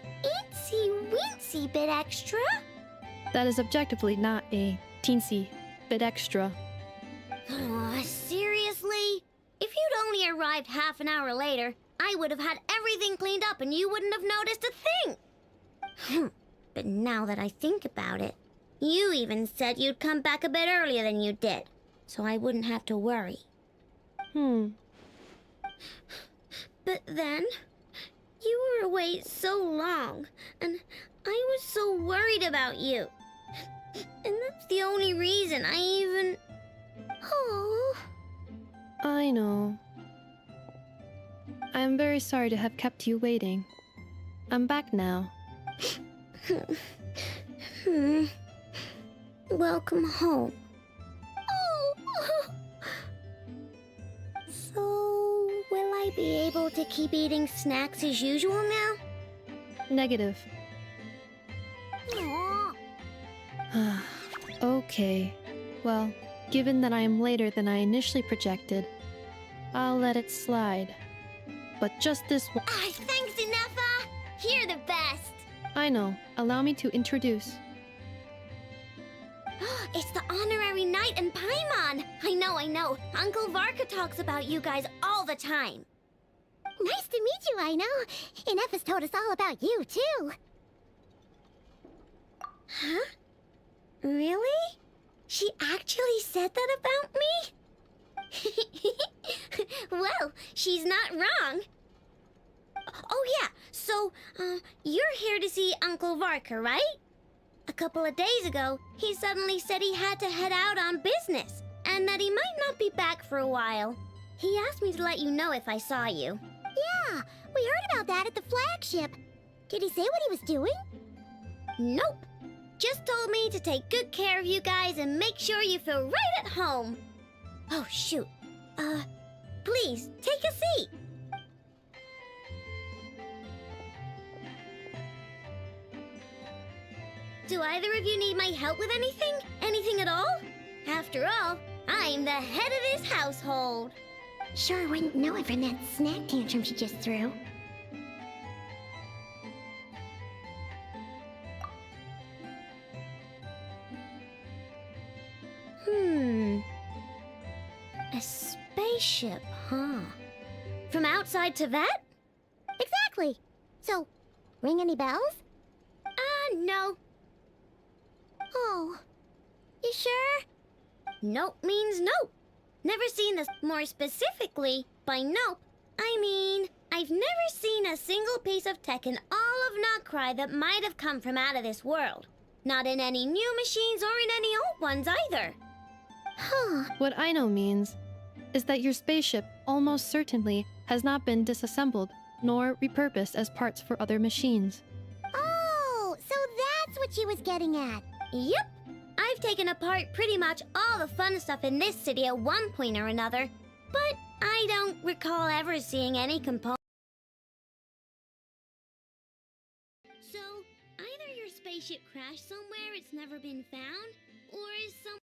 bit extra. That is objectively not a teensy bit extra. Oh, seriously? If you'd only arrived half an hour later, I would have had everything cleaned up and you wouldn't have noticed a thing. But now that I think about it, you even said you'd come back a bit earlier than you did, so I wouldn't have to worry. But then, you were away so long, and I was so worried about you. And that's the only reason I even... Oh. I know. I am very sorry to have kept you waiting. I'm back now. Welcome home. Oh. So, will I be able to keep eating snacks as usual now? Negative. Aw. Okay. Well, given that I am later than I initially projected, I'll let it slide. But just this one. Thanks, Ineffa! You're the best! I know. Allow me to introduce. It's the honorary knight and Paimon! I know. Uncle Varka talks about you guys all the time. Nice to meet you, I know. Ineffa's told us all about you, too. Huh? Really? She actually said that about me? Well, she's not wrong. Oh yeah, so, you're here to see Uncle Varka, right? A couple of days ago, he suddenly said he had to head out on business, and that he might not be back for a while. He asked me to let you know if I saw you. Yeah, we heard about that at the flagship. Did he say what he was doing? Nope. Just told me to take good care of you guys and make sure you feel right at home. Oh, shoot. Please, take a seat. Do either of you need my help with anything? Anything at all? After all, I I'm the head of this household. Sure wouldn't know it from that snack tantrum she just threw. A spaceship, huh? From outside to that? Exactly. So, ring any bells? No. Oh. You sure? Nope means nope. Never seen this. More specifically, by nope, I mean, I've never seen a single piece of tech in all of Notcry that might have come from out of this world. Not in any new machines or in any old ones either. Huh. What I know means is that your spaceship almost certainly has not been disassembled nor repurposed as parts for other machines. Oh, so that's what she was getting at. Yep. I've taken apart pretty much all the fun stuff in this city at one point or another, but I don't recall ever seeing any components. So, either your spaceship crashed somewhere it's never been found, or is some...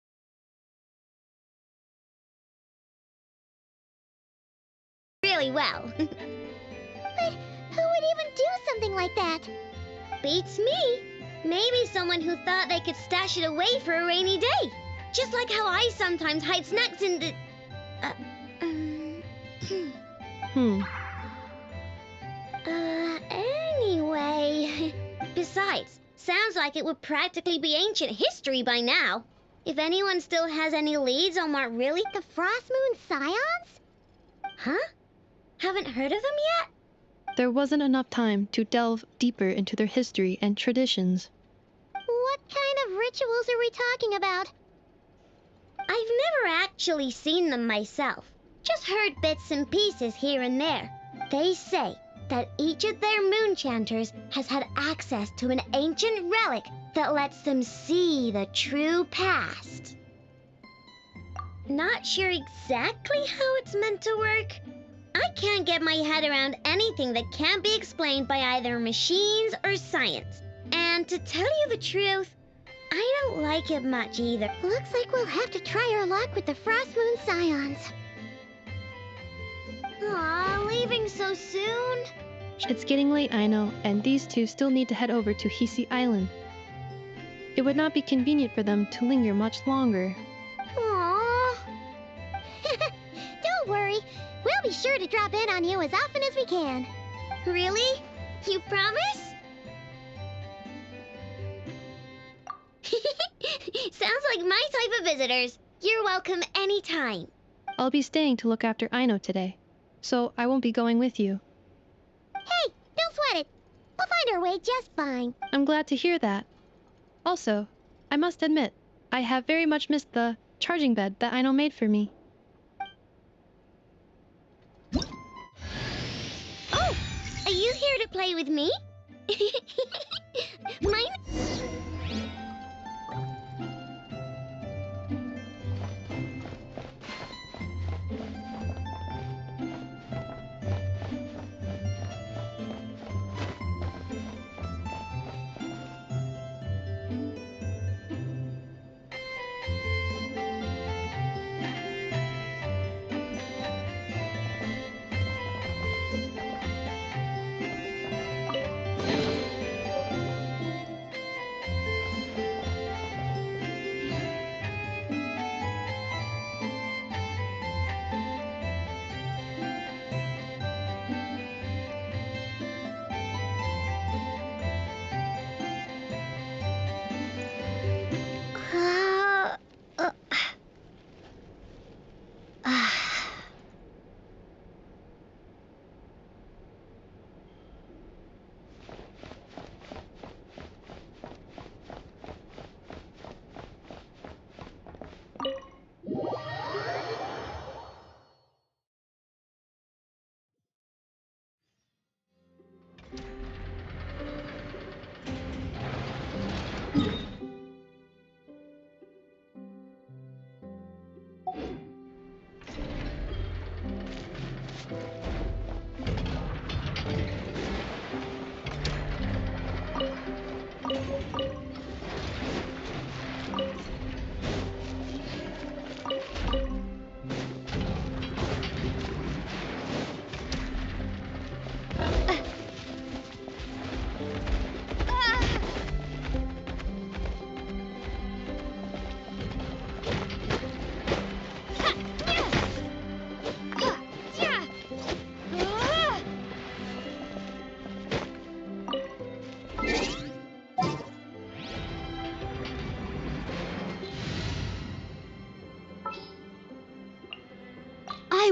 really well. But who would even do something like that? Beats me. Maybe someone who thought they could stash it away for a rainy day. Just like how I sometimes hide snacks in the... Anyway... Besides, sounds like it would practically be ancient history by now. If anyone still has any leads on what really... The Frost Moon Scions? Huh? Haven't heard of them yet? There wasn't enough time to delve deeper into their history and traditions. What kind of rituals are we talking about? I've never actually seen them myself. Just heard bits and pieces here and there. They say that each of their moon chanters has had access to an ancient relic that lets them see the true past. Not sure exactly how it's meant to work. I can't get my head around anything that can't be explained by either machines or science. And to tell you the truth, I don't like it much either. Looks like we'll have to try our luck with the Frost Moon Scions. Aw, leaving so soon? It's getting late, I know, and these two still need to head over to Hisi Island. It would not be convenient for them to linger much longer. Aww. Don't worry. We'll be sure to drop in on you as often as we can. Really? You promise? Sounds like my type of visitors. You're welcome anytime. I'll be staying to look after Aino today, so I won't be going with you. Hey, don't sweat it. We'll find our way just fine. I'm glad to hear that. Also, I must admit, I have very much missed the charging bed that Aino made for me. Oh, are you here to play with me? Mine?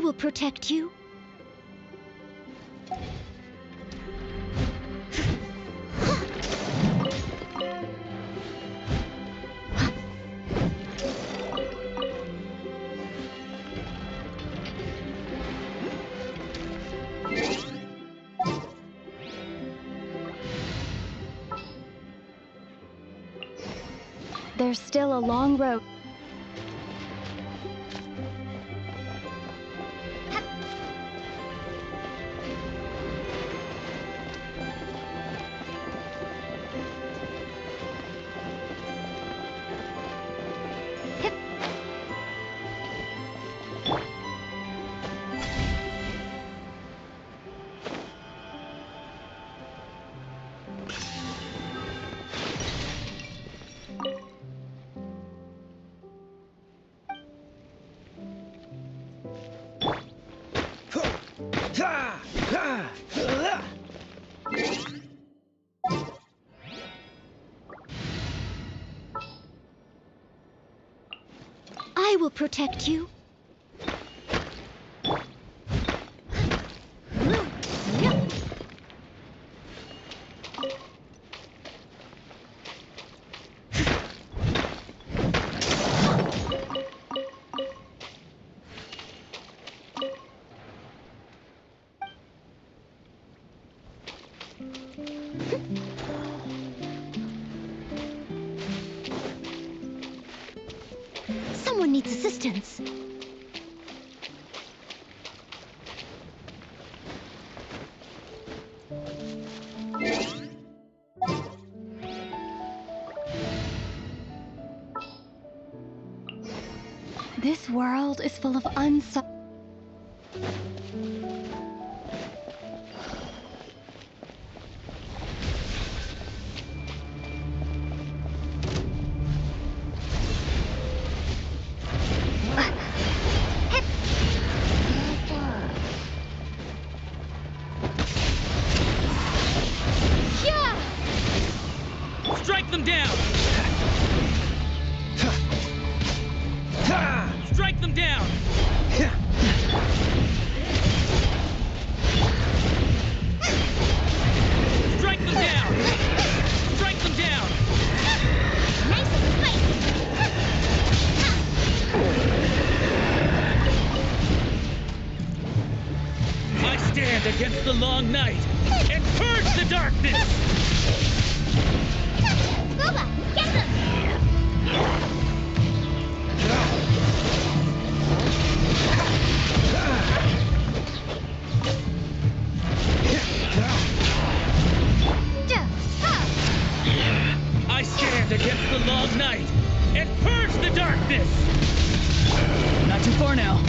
will protect you. There's still a long road. I will protect you. Someone needs assistance. This world is full of unsolved. Strike them down! Strike them down! Strike them down! Strike them down! Nice fight! I stand against the long night and purge the darkness! Boba, get them! I stand against the long night and purge the darkness! Not too far now.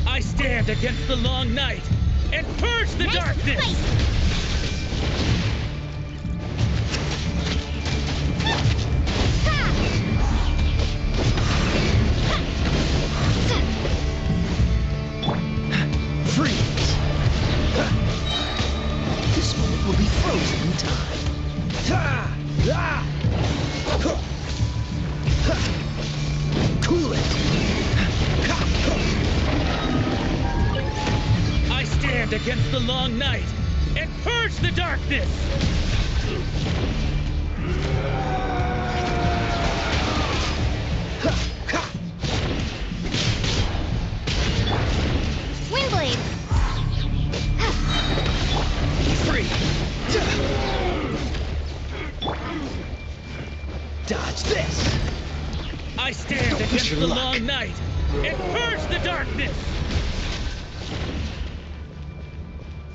I stand against the long night and purge the darkness! Freeze! This moment will be frozen in time. Cool it! I stand against the long night and purge the darkness! Windblade! Free! Dodge this! I stand Don't push against your the luck. long night and purge the darkness!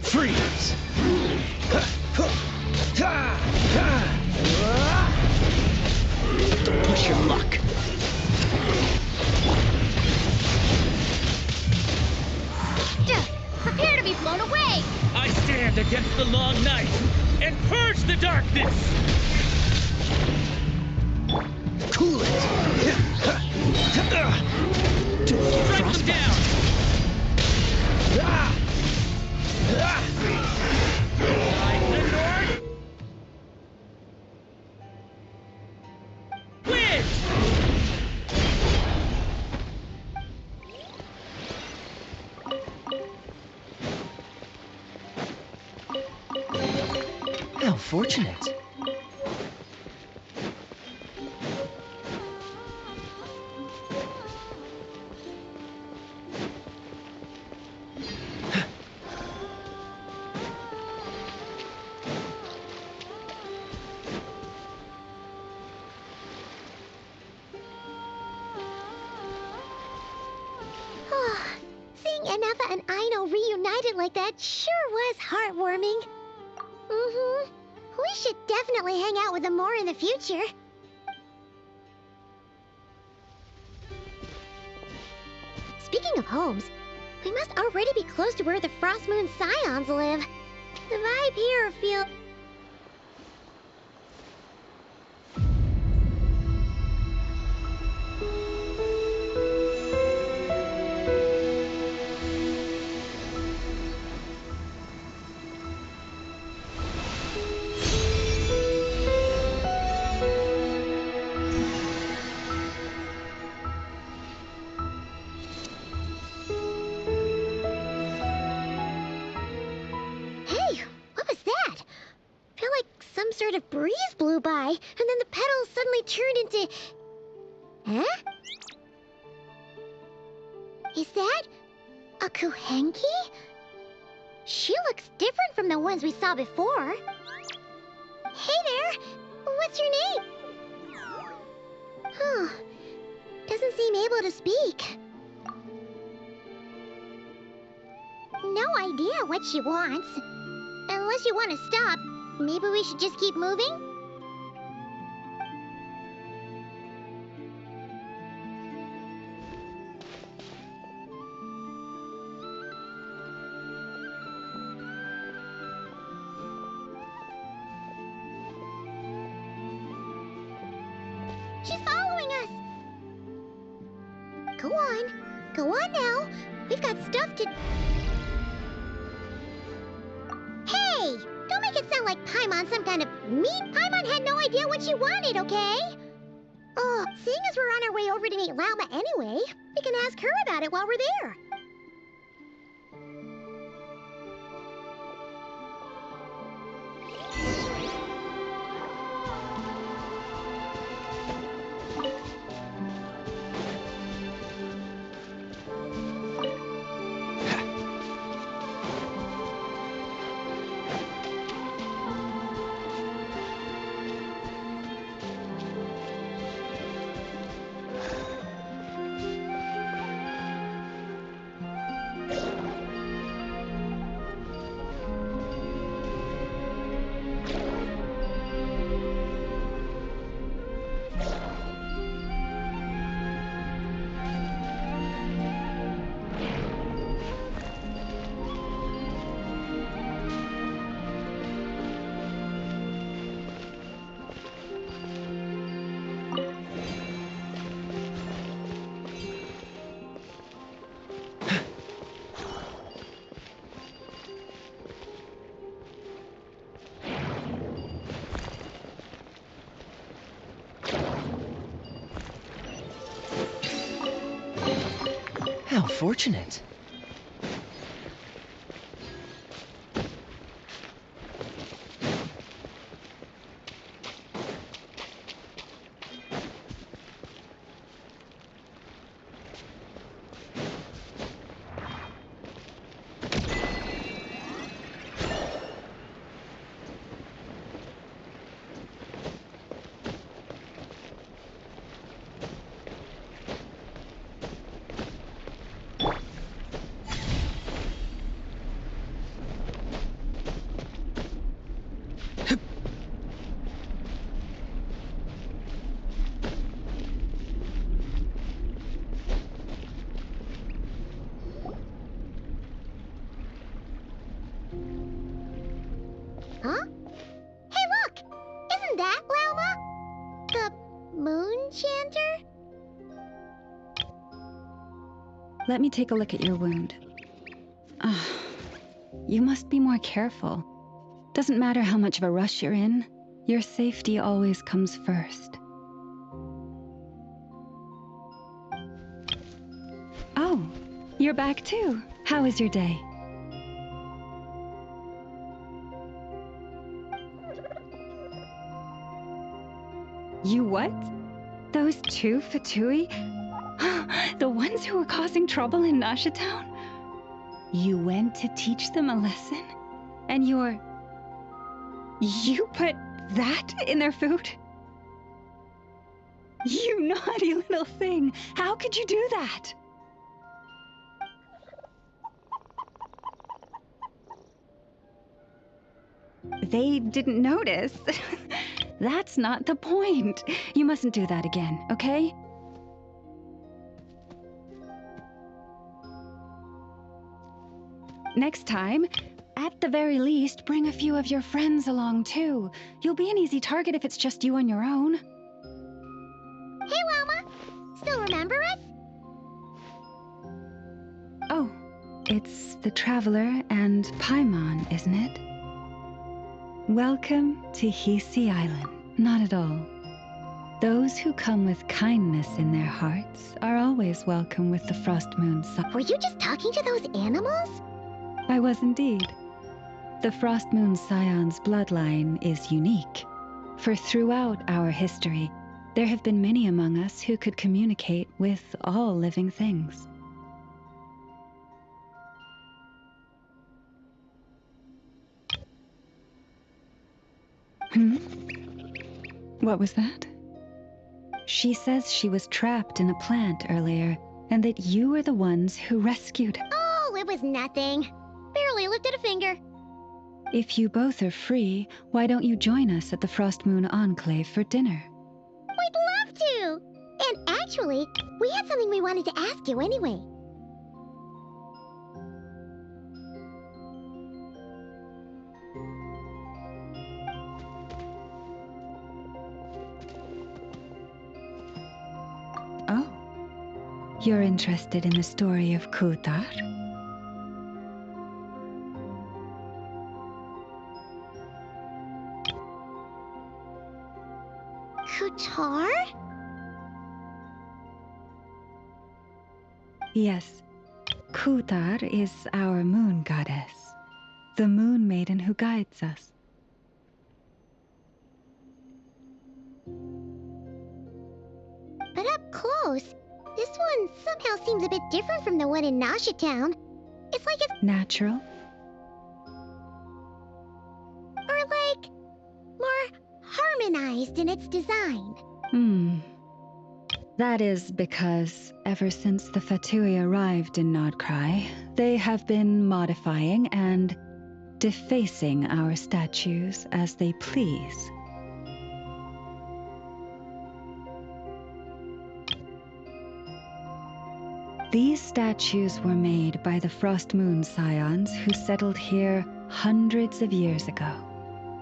Freeze! Don't push your luck. Prepare to be blown away! I stand against the long night and purge the darkness! Cool it! Strike them down! Side to the north! Win! How fortunate. Seeing Anafa and Aino reunited like that sure was heartwarming. Mm-hmm. We should definitely hang out with them more in the future. Speaking of homes, we must already be close to where the Frost Moon Scions live. The vibe here feels... Hey, what was that? Felt like some sort of breeze blew by, and then the petals suddenly turned into... Huh? Is that a Kuhenki? She looks different from the ones we saw before. Hey there! What's your name? Huh. Doesn't seem able to speak. No idea what she wants. Unless you want to stop, maybe we should just keep moving? She's following us! Go on. Go on now. We've got stuff to... Hey! Don't make it sound like Paimon's some kind of meat. Paimon had no idea what she wanted, okay? Oh, seeing as we're on our way over to meet Lauma anyway, we can ask her about it while we're there. How fortunate. Let me take a look at your wound. You must be more careful. Doesn't matter how much of a rush you're in, your safety always comes first. Oh, you're back too. How was your day? You what? Those two Fatui? The ones who were causing trouble in Nasha Town? You went to teach them a lesson? And you put that in their food? You naughty little thing! How could you do that? They didn't notice. That's not the point. You mustn't do that again, okay? Next time, at the very least, bring a few of your friends along too. You'll be an easy target if it's just you on your own. Hey, Wilma! Still remember us? Oh, it's the Traveler and Paimon, isn't it? Welcome to Hisi Island. Not at all. Those who come with kindness in their hearts are always welcome with the Frost Moon Scion. Were you just talking to those animals? I was indeed. The Frost Moon Scion's bloodline is unique, for throughout our history, there have been many among us who could communicate with all living things. What was that? She says she was trapped in a plant earlier, and that you were the ones who rescued her. Oh, it was nothing. Barely lifted a finger. If you both are free, why don't you join us at the Frost Moon Enclave for dinner? We'd love to! And actually, we had something we wanted to ask you anyway. Oh. You're interested in the story of Kutar? Kutar? Yes. Kutar is our moon goddess, the moon maiden who guides us. But up close, this one somehow seems a bit different from the one in Nasha Town. It's like it's... Natural? Or like... more harmonized in its design. That is because, ever since the Fatui arrived in Nodcry, they have been modifying and defacing our statues as they please. These statues were made by the Frost Moon Scions who settled here hundreds of years ago,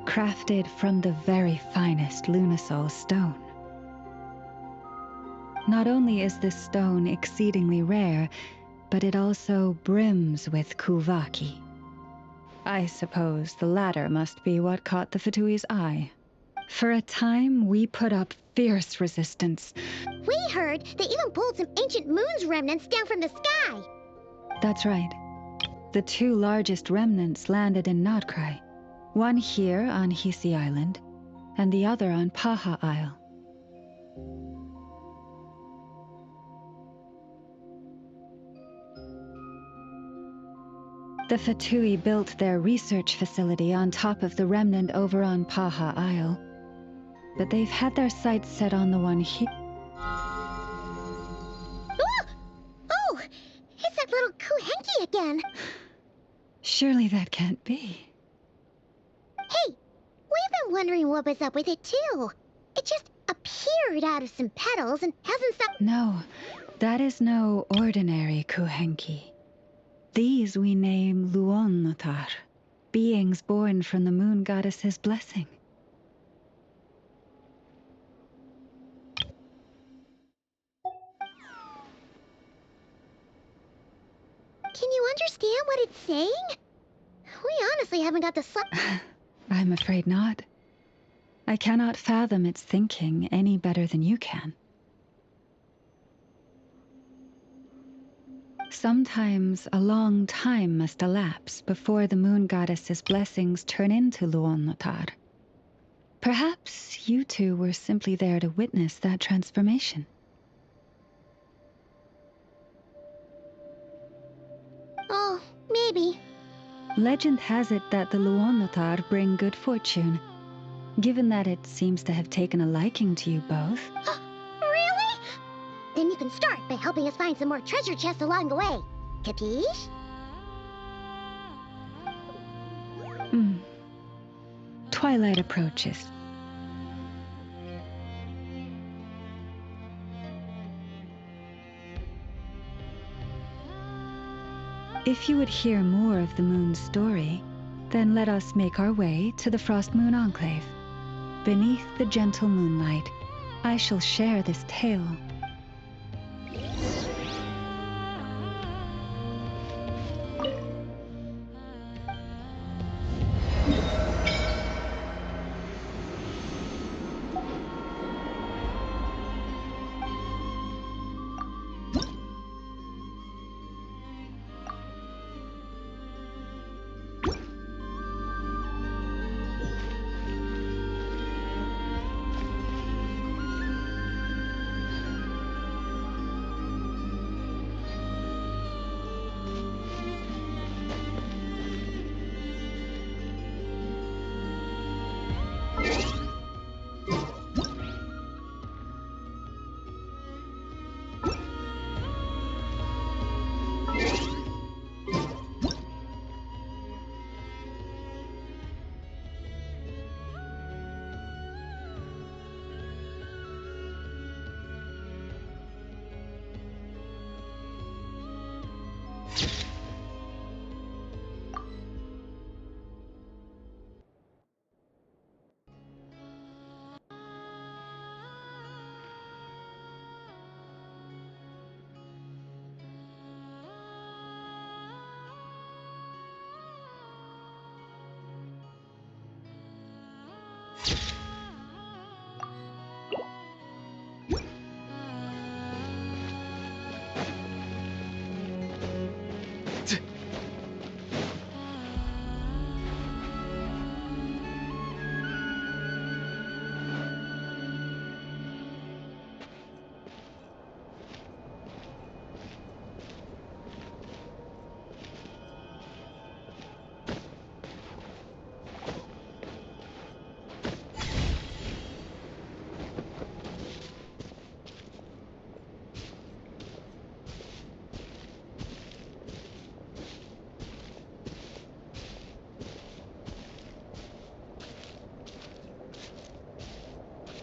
crafted from the very finest Lunasol stone. Not only is this stone exceedingly rare, but it also brims with Kuvaki. I suppose the latter must be what caught the Fatui's eye. For a time, we put up fierce resistance. We heard they even pulled some ancient moon's remnants down from the sky. That's right. The two largest remnants landed in Nodcry. One here on Hisi Island, and the other on Paha Isle. The Fatui built their research facility on top of the remnant over on Paha Isle. But they've had their sights set on the one here. Oh! It's that little Kuhenki again! Surely that can't be. Hey! We've been wondering what was up with it too. It just appeared out of some petals and hasn't stopped. No, that is no ordinary Kuhenki. These we name Luonnotar, beings born from the moon goddess's blessing. understand what it's saying? We honestly haven't got the I'm afraid not. I cannot fathom its thinking any better than you can. Sometimes a long time must elapse before the moon goddess's blessings turn into Luon-Lotar. Perhaps you two were simply there to witness that transformation. Oh, maybe. Legend has it that the Luon-Lotar bring good fortune. Given that it seems to have taken a liking to you both. Really? Then you can start by helping us find some more treasure chests along the way. Capiche? Twilight approaches. If you would hear more of the moon's story, then let us make our way to the Frost Moon Enclave. Beneath the gentle moonlight, I shall share this tale.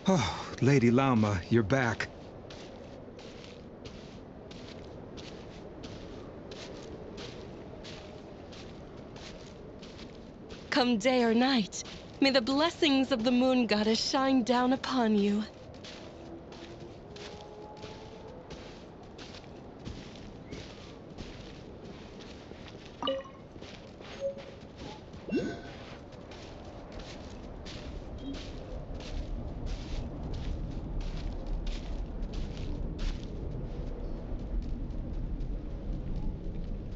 Oh, Lady Lauma, you're back. Come day or night, may the blessings of the moon goddess shine down upon you.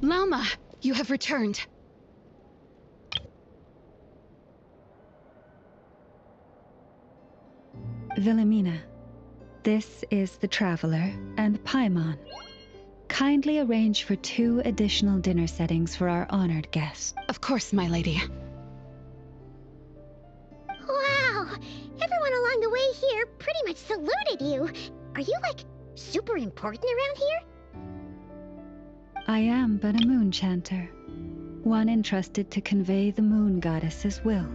Lauma, you have returned. Wilhelmina, this is the Traveler and Paimon. Kindly arrange for 2 additional dinner settings for our honored guest. Of course, my lady. Wow! Everyone along the way here pretty much saluted you. Are you, like, super important around here? I am but a moon chanter, one entrusted to convey the moon goddess's will.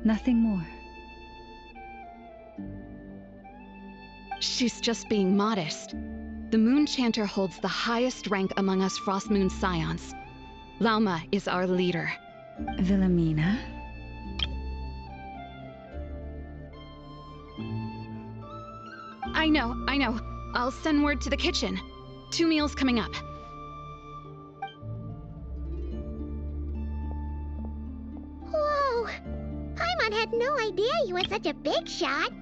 Nothing more. She's just being modest. The Moon Chanter holds the highest rank among us Frost Moon Scions. Lauma is our leader. Wilhelmina? I know. I'll send word to the kitchen. 2 meals coming up. had no idea you were such a big shot.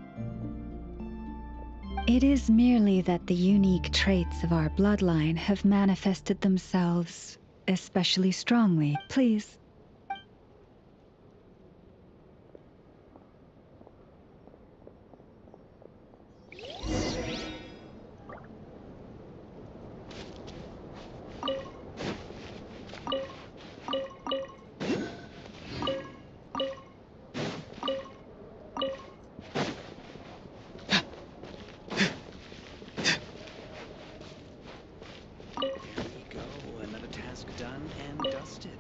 It is merely that the unique traits of our bloodline have manifested themselves especially strongly. Please. Done and dusted.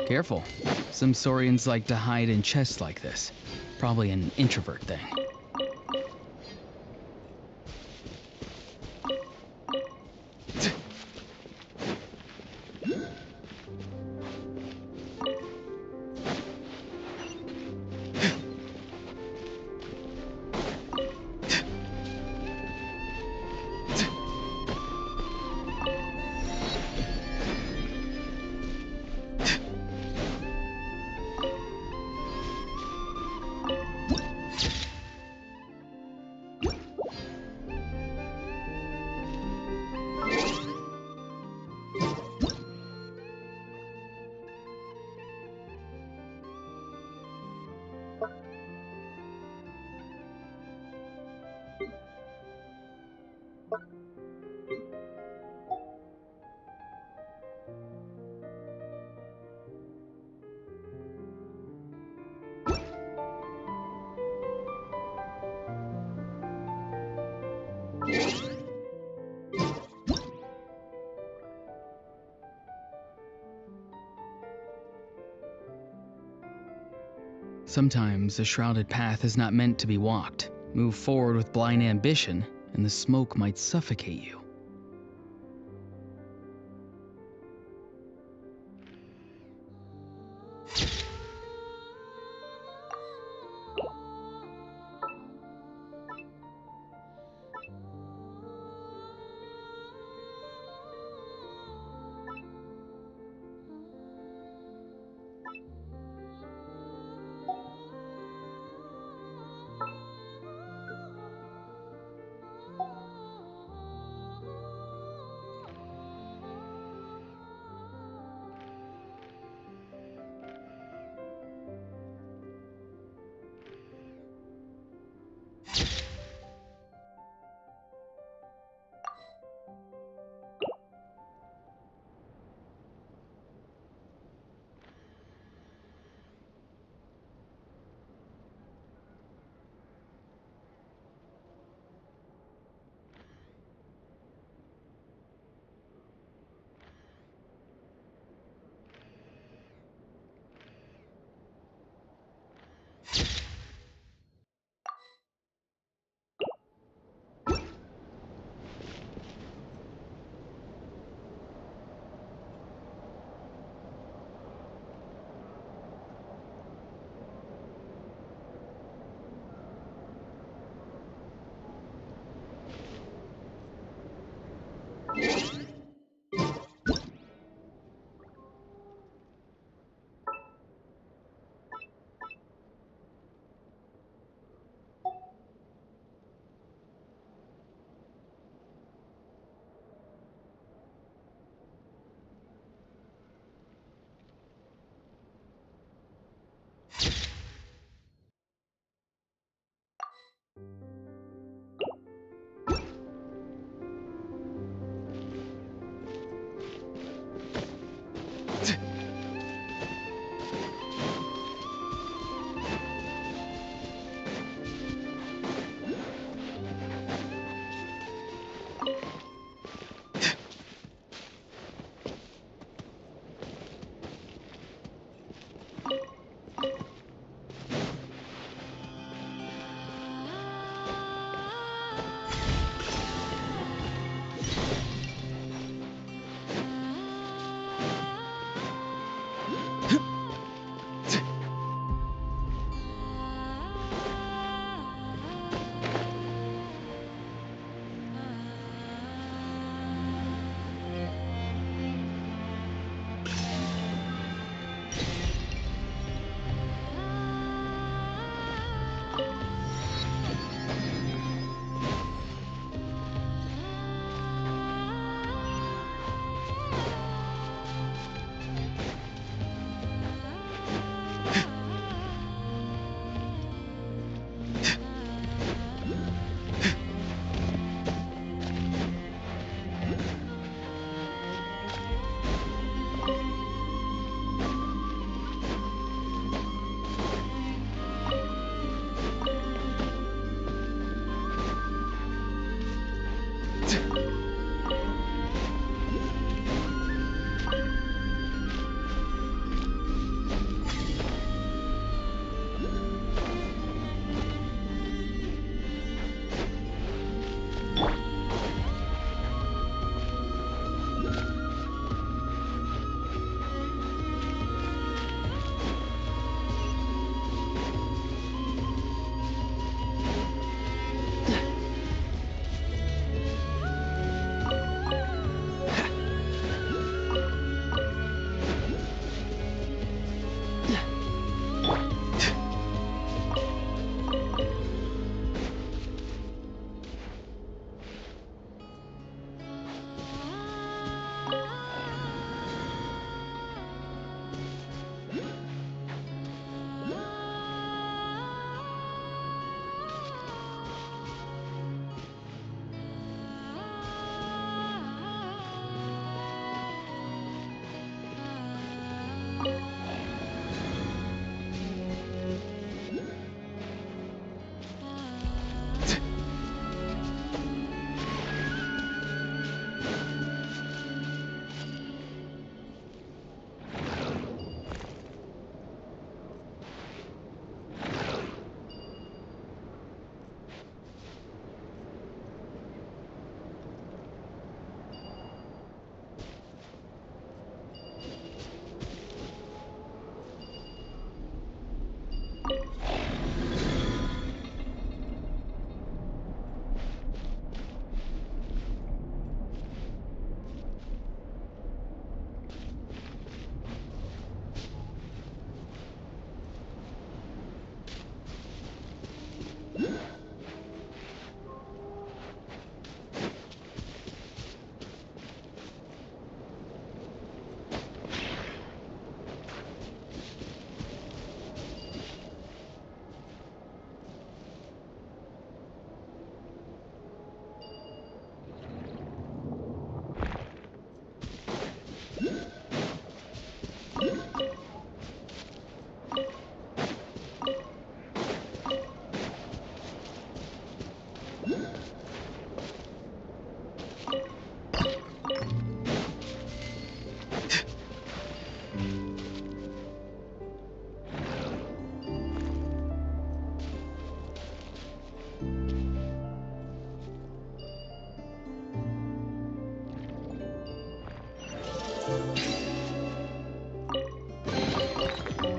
Careful. Some Saurians like to hide in chests like this. Probably an introvert thing. Sometimes a shrouded path is not meant to be walked. Move forward with blind ambition, and the smoke might suffocate you.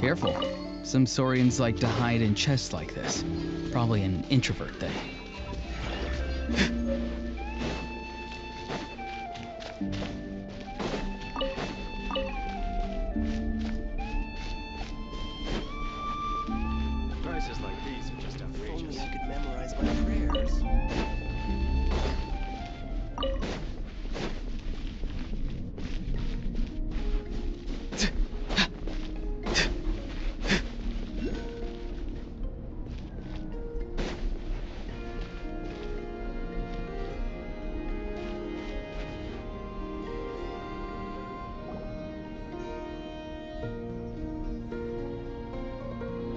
Careful. Some Saurians like to hide in chests like this. Probably an introvert thing. Prizes like these are just outrageous. If only I could memorize my prayers.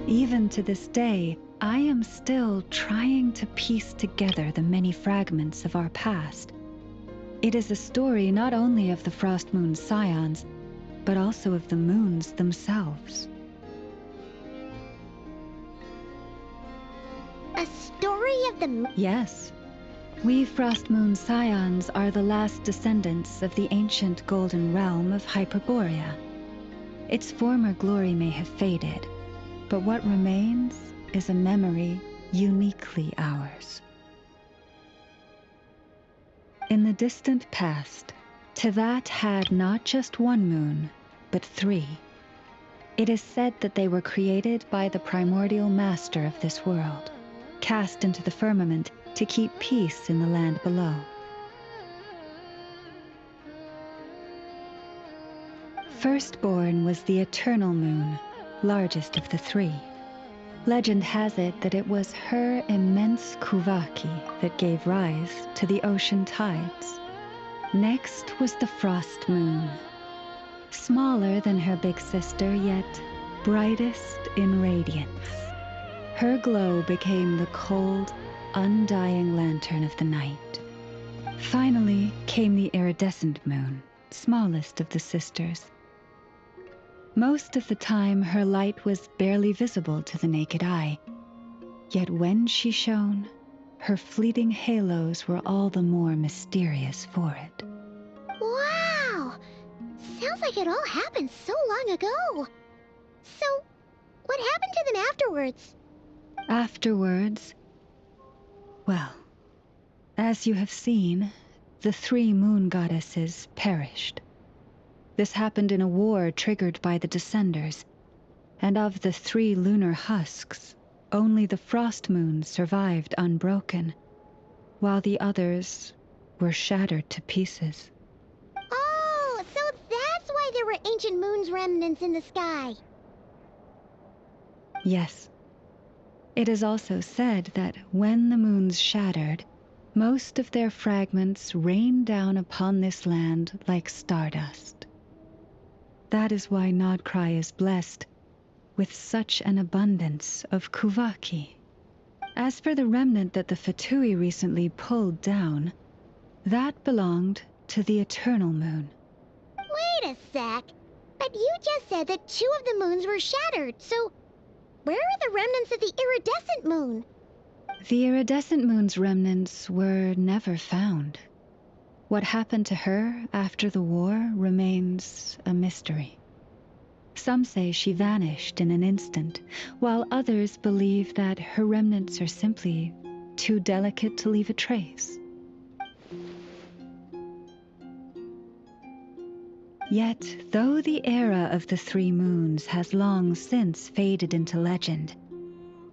Even to this day, I am still trying to piece together the many fragments of our past. It is a story not only of the Frost Moon Scions, but also of the moons themselves. A story of the Yes. We Frost Moon Scions are the last descendants of the ancient golden realm of Hyperborea. Its former glory may have faded, but what remains is a memory uniquely ours. In the distant past, Teyvat had not just one moon, but 3. It is said that they were created by the primordial master of this world, cast into the firmament to keep peace in the land below. Firstborn was the eternal moon, largest of the 3. Legend has it that it was her immense Kuvaki that gave rise to the ocean tides. Next was the frost moon, smaller than her big sister, yet brightest in radiance. Her glow became the cold, undying lantern of the night. Finally came the iridescent moon, smallest of the sisters. Most of the time, her light was barely visible to the naked eye. Yet when she shone, her fleeting halos were all the more mysterious for it. Wow! Sounds like it all happened so long ago. So, what happened to them afterwards? Afterwards, well, as you have seen, the 3 moon goddesses perished. This happened in a war triggered by the Descenders, and of the 3 lunar husks, only the frost moon survived unbroken, while the others were shattered to pieces. Oh, so that's why there were ancient moon's remnants in the sky. Yes. It is also said that when the moons shattered, most of their fragments rained down upon this land like stardust. That is why Nodcry is blessed with such an abundance of Kuvaki. As for the remnant that the Fatui recently pulled down, that belonged to the Eternal Moon. Wait a sec. But you just said that 2 of the moons were shattered, so where are the remnants of the iridescent moon? The iridescent moon's remnants were never found. What happened to her after the war remains a mystery. Some say she vanished in an instant, while others believe that her remnants are simply too delicate to leave a trace. Yet, though the era of the 3 moons has long since faded into legend,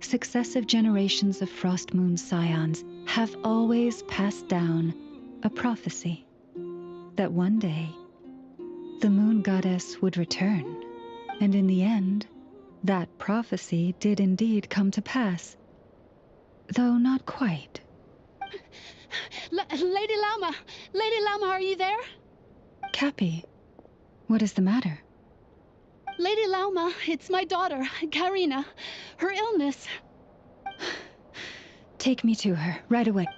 successive generations of Frost Moon Scions have always passed down a prophecy that one day the moon goddess would return. And in the end, that prophecy did indeed come to pass, though not quite. Lady Lama! Lady Lama, are you there? Cappy, what is the matter? Lady Lauma, it's my daughter, Karina. Her illness. Take me to her, right away.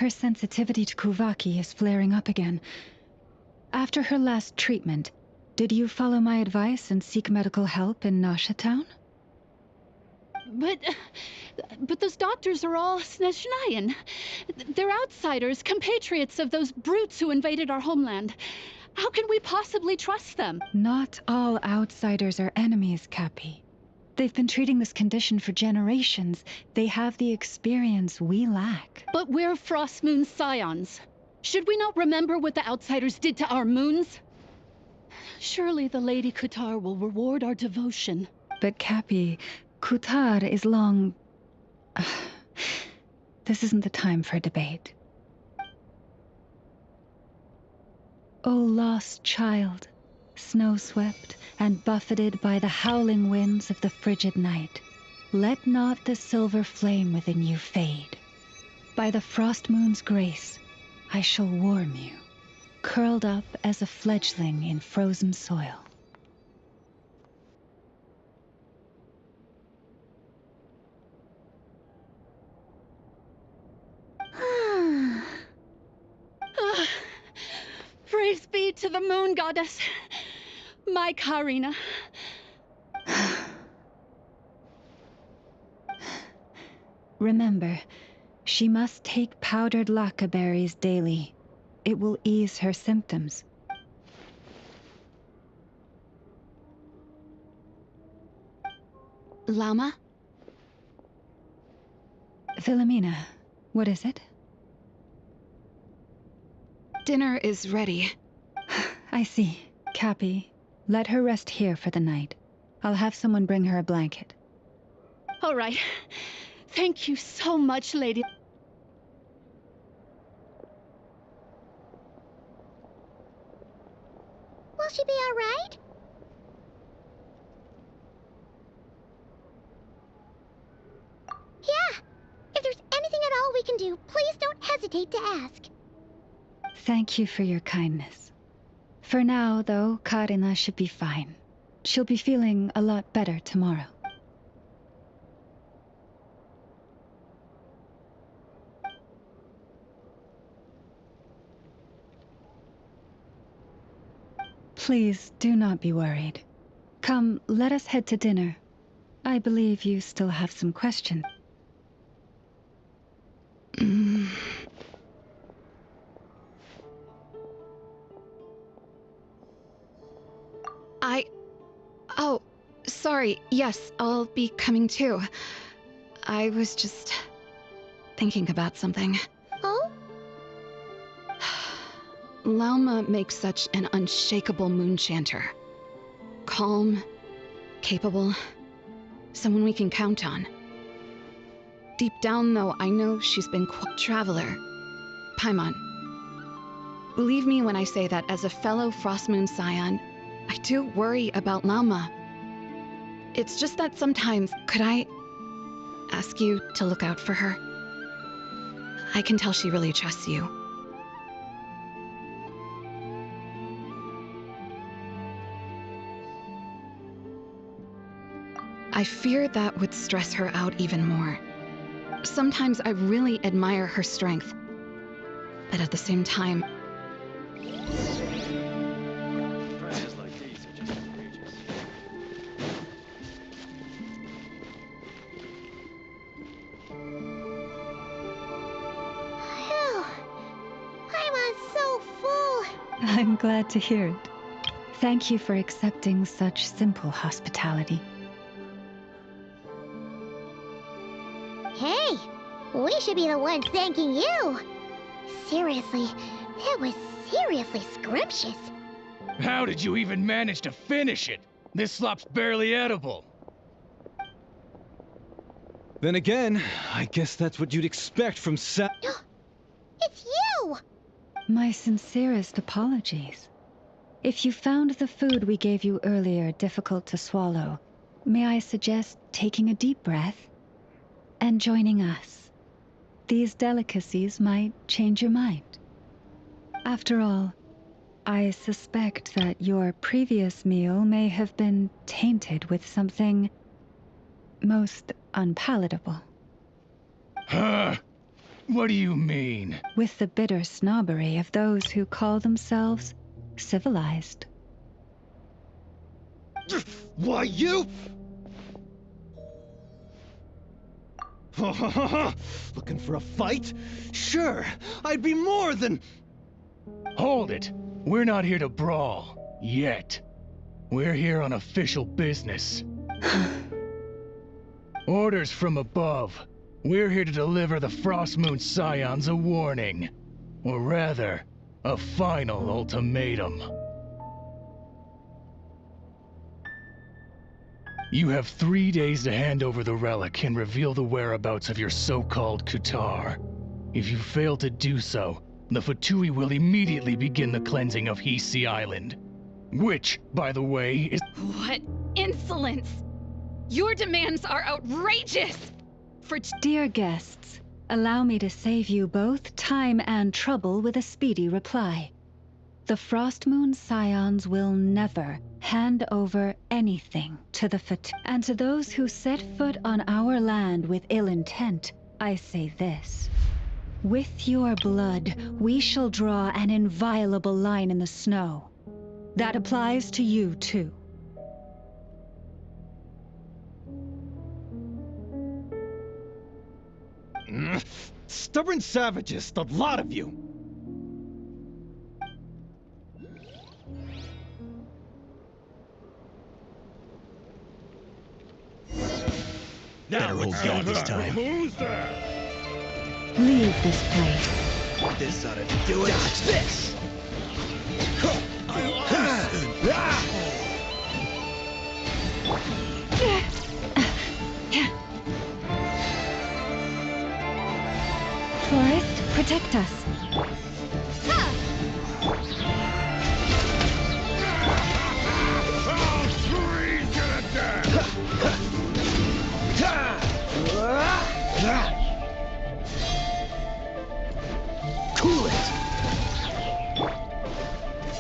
Her sensitivity to Kuvaki is flaring up again. After her last treatment, did you follow my advice and seek medical help in Nasha Town? But those doctors are all Snezhnayan. They're outsiders, compatriots of those brutes who invaded our homeland. How can we possibly trust them? Not all outsiders are enemies, Cappy. They've been treating this condition for generations. They have the experience we lack. But we're Frostmoon Scions. Should we not remember what the outsiders did to our moons? Surely the Lady Kutar will reward our devotion. But Cappy, Kutar is long... This isn't the time for a debate. O lost child, snow-swept and buffeted by the howling winds of the frigid night, let not the silver flame within you fade. By the frost moon's grace, I shall warm you, curled up as a fledgling in frozen soil. Praise be to the moon goddess, my Karina. Remember, she must take powdered laka berries daily. It will ease her symptoms. Lama? Philomena, what is it? Dinner is ready. I see. Cappy, let her rest here for the night. I'll have someone bring her a blanket. All right. Thank you so much, lady. Will she be all right? Yeah. If there's anything at all we can do, please don't hesitate to ask. Thank you for your kindness. For now, though, Karina should be fine. She'll be feeling a lot better tomorrow. Please do not be worried. Come, let us head to dinner. I believe you still have some questions. Oh, sorry. Yes, I'll be coming too. I was just thinking about something. Oh? Lauma makes such an unshakable moon chanter. Calm, capable, someone we can count on. Deep down, though, I know she's been quite a traveler. Paimon, believe me when I say that as a fellow Frostmoon Scion, I do worry about Lauma. It's just that sometimes, could I ask you to look out for her? I can tell she really trusts you. I fear that would stress her out even more. Sometimes I really admire her strength, but at the same time, Prizes like these are just outrageous. Phew. I'm so full. I'm glad to hear it. Thank you for accepting such simple hospitality. Hey, we should be the ones thanking you. Seriously, that was seriously scrumptious. How did you even manage to finish it? This slop's barely edible. Then again, I guess that's what you'd expect from It's you! My sincerest apologies. If you found the food we gave you earlier difficult to swallow, may I suggest taking a deep breath and joining us? These delicacies might change your mind. After all, I suspect that your previous meal may have been tainted with something most unpalatable. Huh? What do you mean? With the bitter snobbery of those who call themselves civilized. Why, you? Looking for a fight? Sure, I'd be more than... Hold it. We're not here to brawl. Yet. We're here on official business. Orders from above. We're here to deliver the Frostmoon Scions a warning. Or rather, a final ultimatum. You have 3 days to hand over the relic and reveal the whereabouts of your so-called Qatar. If you fail to do so, the Fatui will immediately begin the cleansing of Hisi Island. Which, by the way, is— What insolence! Your demands are outrageous! Dear guests, allow me to save you both time and trouble with a speedy reply. The Frostmoon Scions will never hand over anything to the Fatui. And to those who set foot on our land with ill intent, I say this. With your blood, we shall draw an inviolable line in the snow. That applies to you, too. Stubborn savages, the lot of you! Better hold back this time. Who's there? Leave this place. This ought to do it. Dodge this! Forest, protect us. All trees gonna die! Cool it!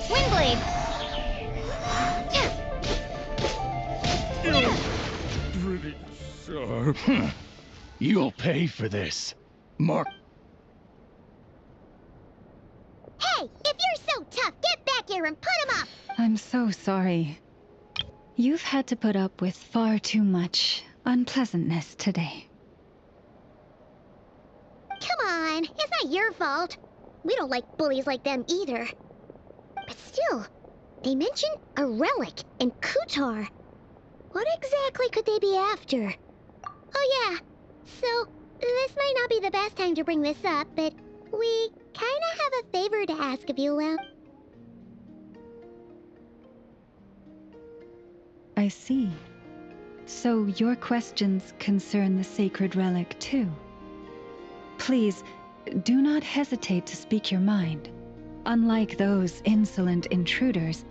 Windblade! pretty sharp. You'll pay for this. Mark. Hey, if you're so tough, get back here and put him up! I'm so sorry. You've had to put up with far too much unpleasantness today. Come on, it's not your fault. We don't like bullies like them either. But still, they mentioned a relic in Qatar. What exactly could they be after? Oh yeah, so this might not be the best time to bring this up, but we kinda have a favor to ask of you, Will. I see. So your questions concern the sacred relic too. Please, do not hesitate to speak your mind. Unlike those insolent intruders,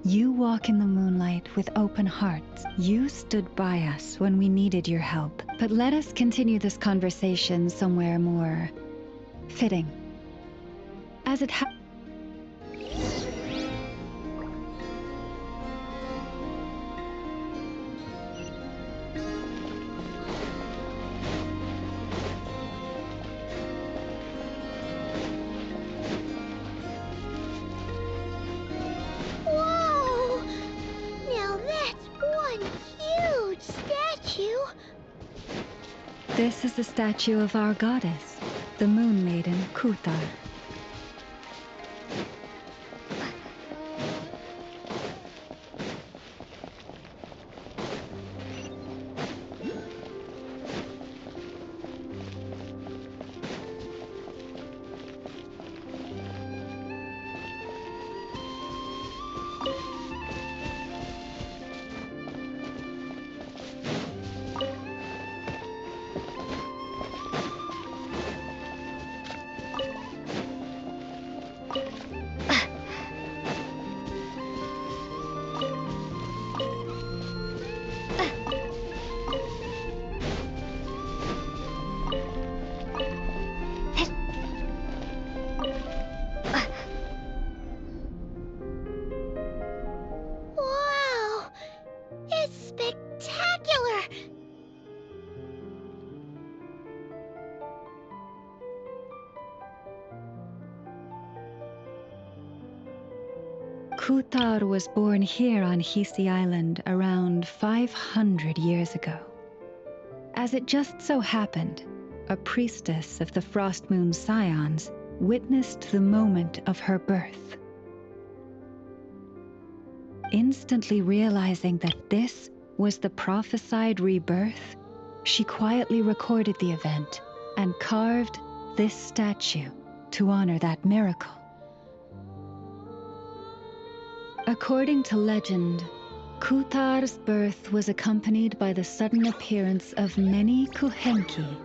you walk in the moonlight with open hearts. You stood by us when we needed your help. But let us continue this conversation somewhere more fitting. As it happens. Whoa! Now that's one huge statue! This is the statue of our goddess, the Moon Maiden Kuthar. Kutar was born here on Hisi Island around 500 years ago. As it just so happened, a priestess of the Frost Moon Scions witnessed the moment of her birth. Instantly realizing that this was the prophesied rebirth, she quietly recorded the event and carved this statue to honor that miracle. According to legend, Kutar's birth was accompanied by the sudden appearance of many Kuhenki,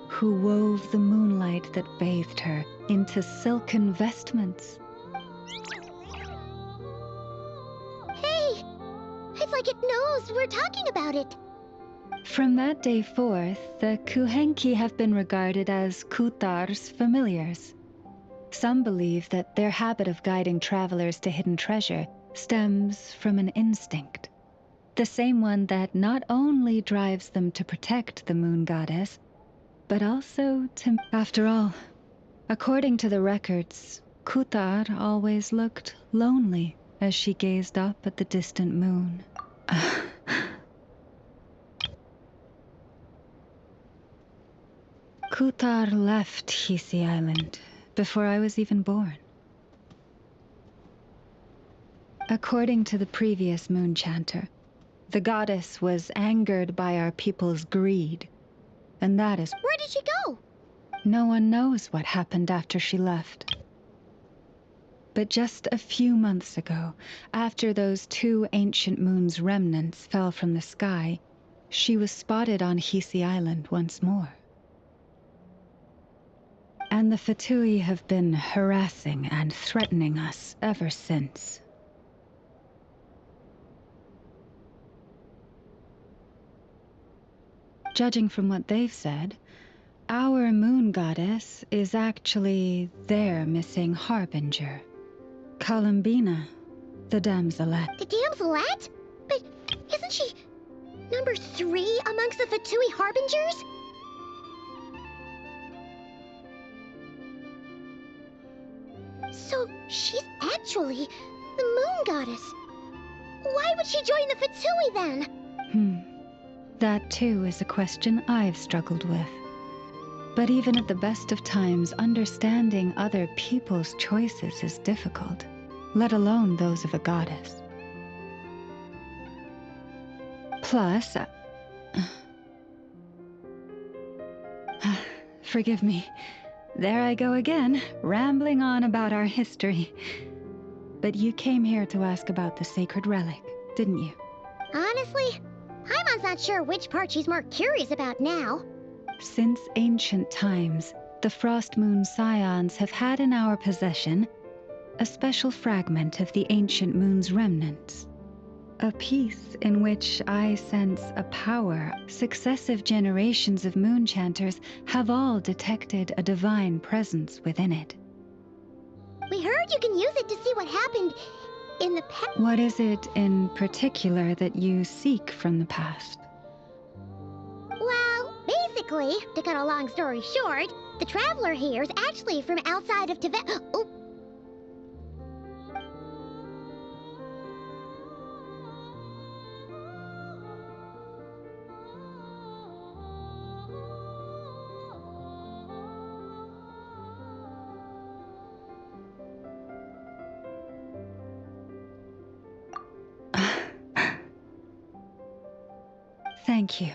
who wove the moonlight that bathed her into silken vestments. Hey! It's like it knows we're talking about it. From that day forth, the Kuhenki have been regarded as Kutar's familiars. Some believe that their habit of guiding travelers to hidden treasure stems from an instinct. The same one that not only drives them to protect the moon goddess, but also to... After all, according to the records, Kutar always looked lonely as she gazed up at the distant moon. Kutar left Hisi Island before I was even born. According to the previous moon chanter, the goddess was angered by our people's greed, and that is... Where did she go? No one knows what happened after she left. But just a few months ago, after those 2 ancient moon's remnants fell from the sky, she was spotted on Hisi Island once more. And the Fatui have been harassing and threatening us ever since. Judging from what they've said, our moon goddess is actually their missing harbinger. Columbina, the damselette. The damselette? But isn't she number 3 amongst the Fatui harbingers? So she's actually the moon goddess. Why would she join the Fatui then? That too is a question I've struggled with. But even at the best of times, understanding other people's choices is difficult, let alone those of a goddess. Plus, forgive me, there I go again, rambling on about our history. But you came here to ask about the sacred relic, didn't you? Honestly, I'm not sure which part she's more curious about now. Since ancient times, the Frost Moon Scions have had in our possession a special fragment of the ancient moon's remnants. A piece in which I sense a power. Successive generations of moon chanters have all detected a divine presence within it. We heard you can use it to see what happened in the past. What is it in particular that you seek from the past? Well, basically, to cut a long story short, the traveler here is actually from outside of Tibet. Oh. Thank you.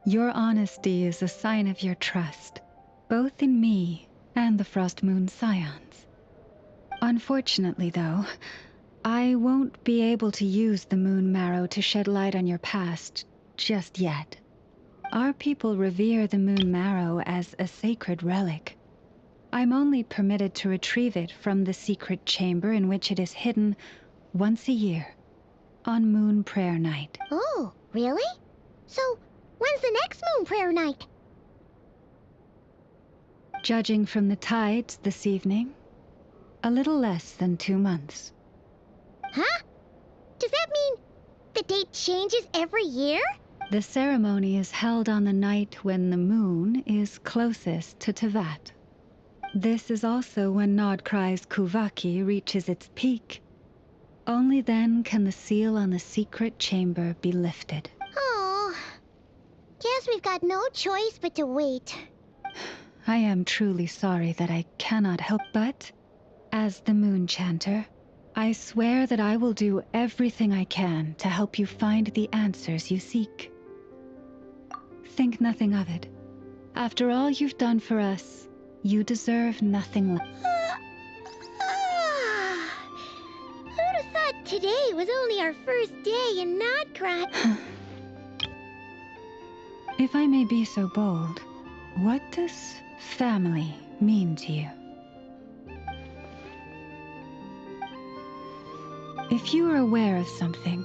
Your honesty is a sign of your trust, both in me and the Frost Moon Scions. Unfortunately, though, I won't be able to use the moon marrow to shed light on your past just yet. Our people revere the moon marrow as a sacred relic. I'm only permitted to retrieve it from the secret chamber in which it is hidden once a year, on Moon Prayer Night. Oh, really? So, when's the next moon prayer night? Judging from the tides this evening, a little less than 2 months. Huh? Does that mean the date changes every year? The ceremony is held on the night when the moon is closest to Tevat. This is also when Nodkrai's Kuvaki reaches its peak, Only then can the seal on the secret chamber be lifted. Oh, guess we've got no choice but to wait. I am truly sorry that I cannot help but, as the Moon Chanter, I swear that I will do everything I can to help you find the answers you seek. Think nothing of it. After all you've done for us, you deserve nothing less. Who'd have thought today was only our first day in Nodcry? If I may be so bold, what does family mean to you? If you are aware of something,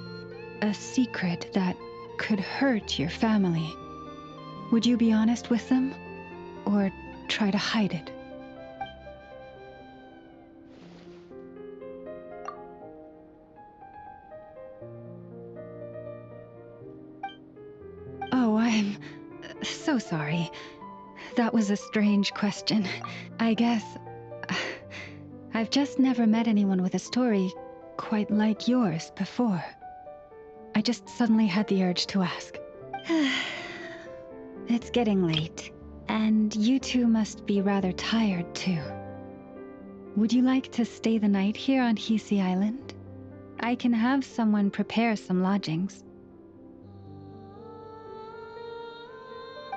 a secret that could hurt your family, would you be honest with them, or try to hide it? Oh, I'm so sorry. That was a strange question. I guess I've just never met anyone with a story quite like yours before. I just suddenly had the urge to ask. It's getting late, and you two must be rather tired too. Would you like to stay the night here on Hisi Island? I can have someone prepare some lodgings.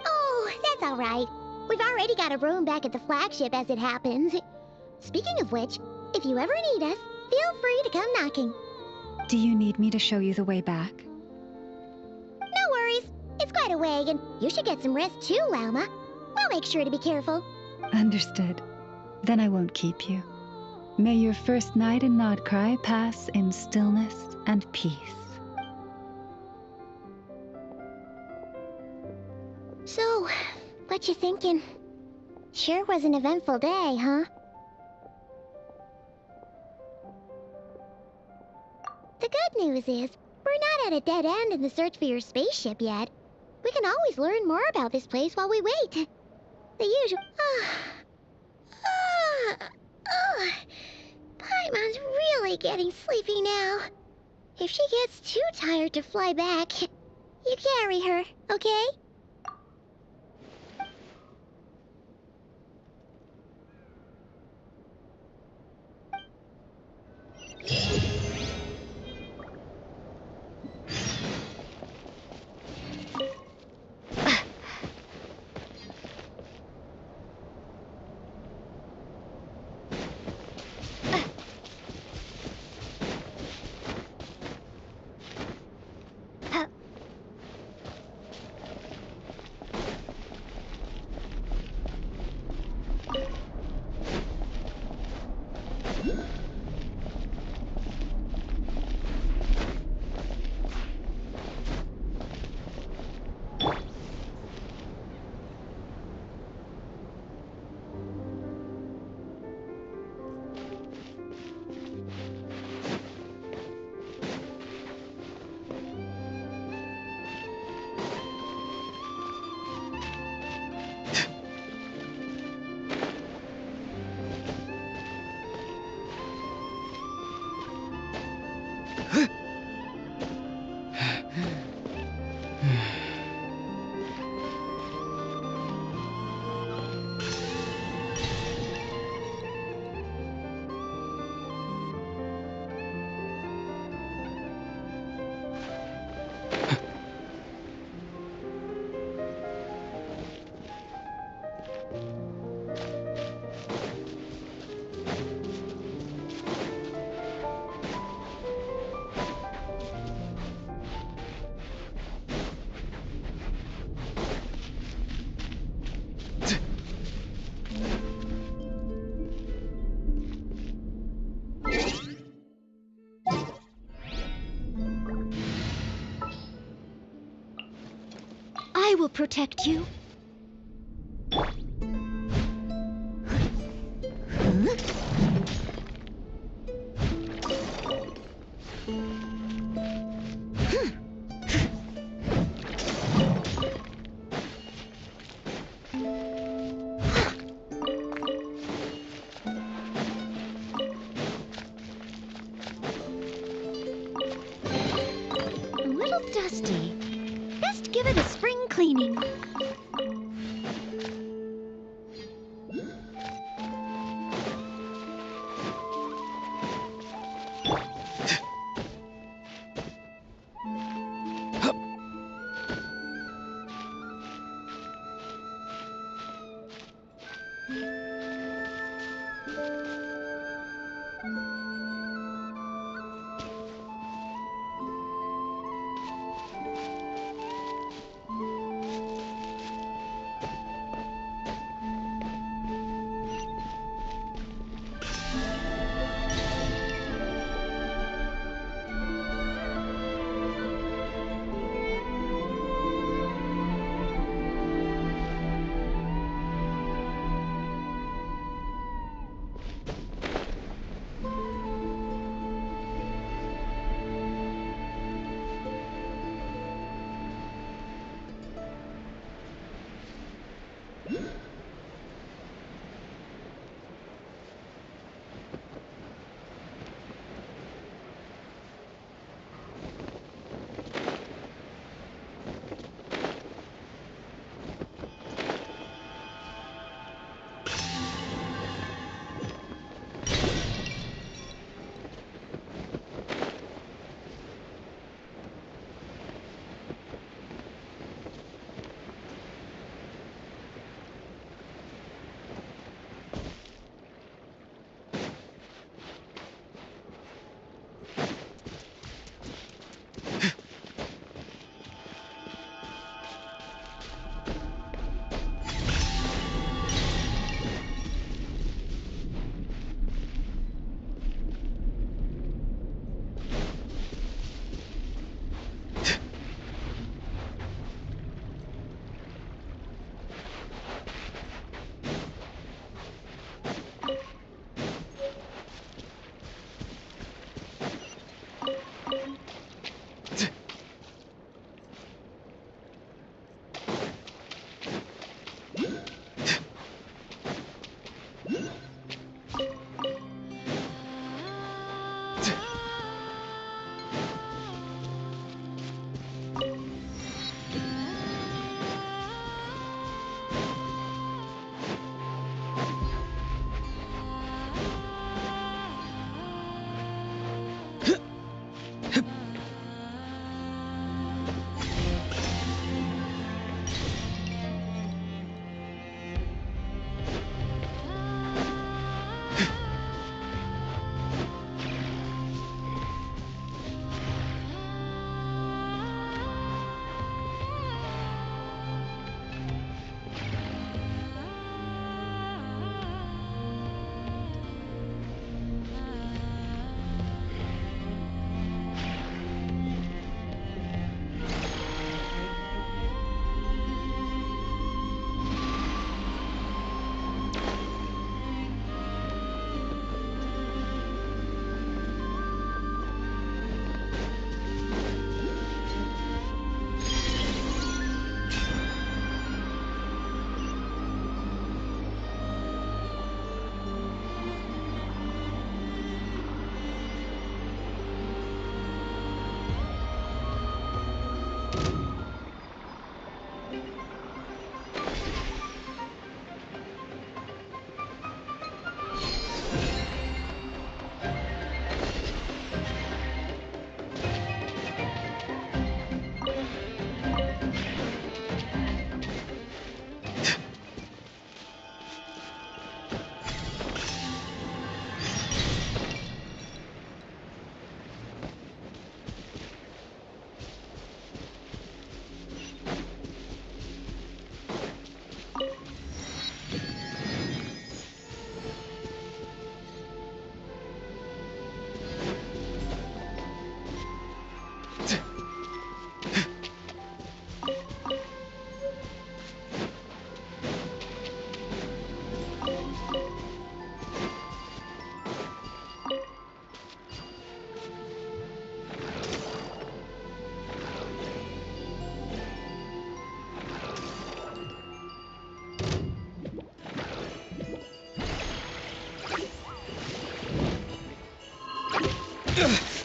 Oh, that's all right. We've already got a room back at the flagship as it happens. Speaking of which, if you ever need us, feel free to come knocking. Do you need me to show you the way back? No worries. It's quite a way, and you should get some rest too, Lauma. We'll make sure to be careful. Understood. Then I won't keep you. May your first night in Nodcry pass in stillness and peace. So, what you thinking? Sure was an eventful day, huh? The good news is, we're not at a dead end in the search for your spaceship yet. We can always learn more about this place while we wait. The usual... Paimon's really getting sleepy now. If she gets too tired to fly back, you carry her, okay? I will protect you. dusty. Best give it a spring cleaning.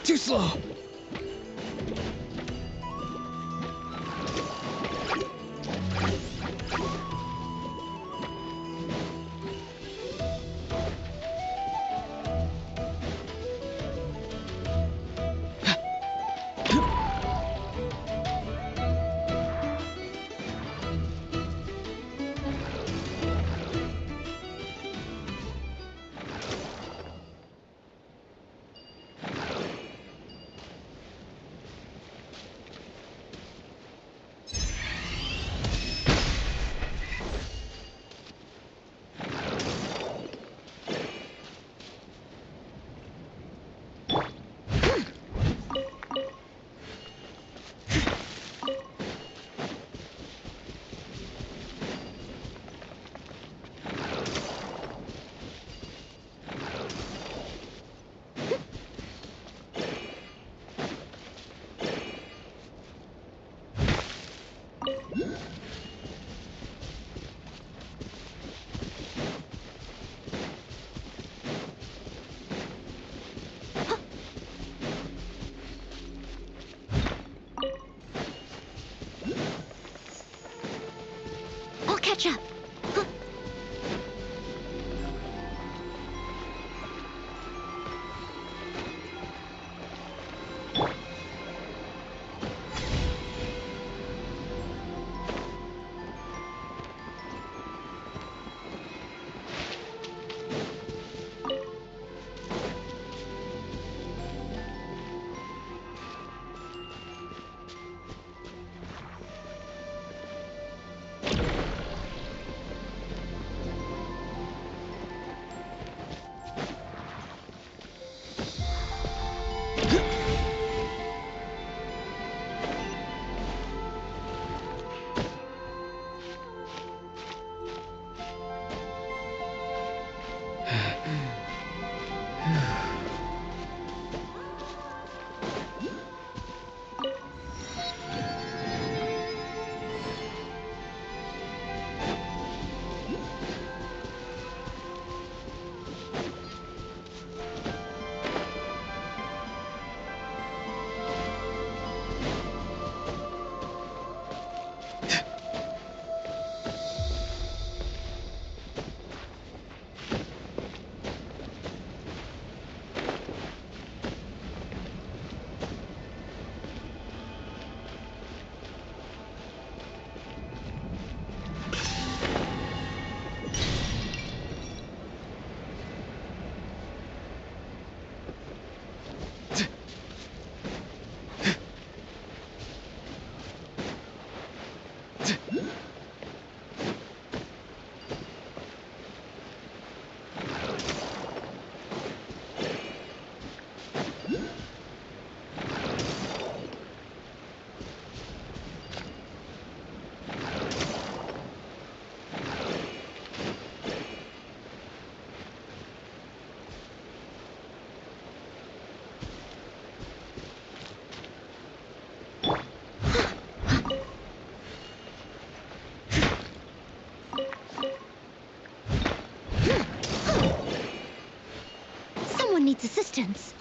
Too slow. catch up. Someone needs assistance.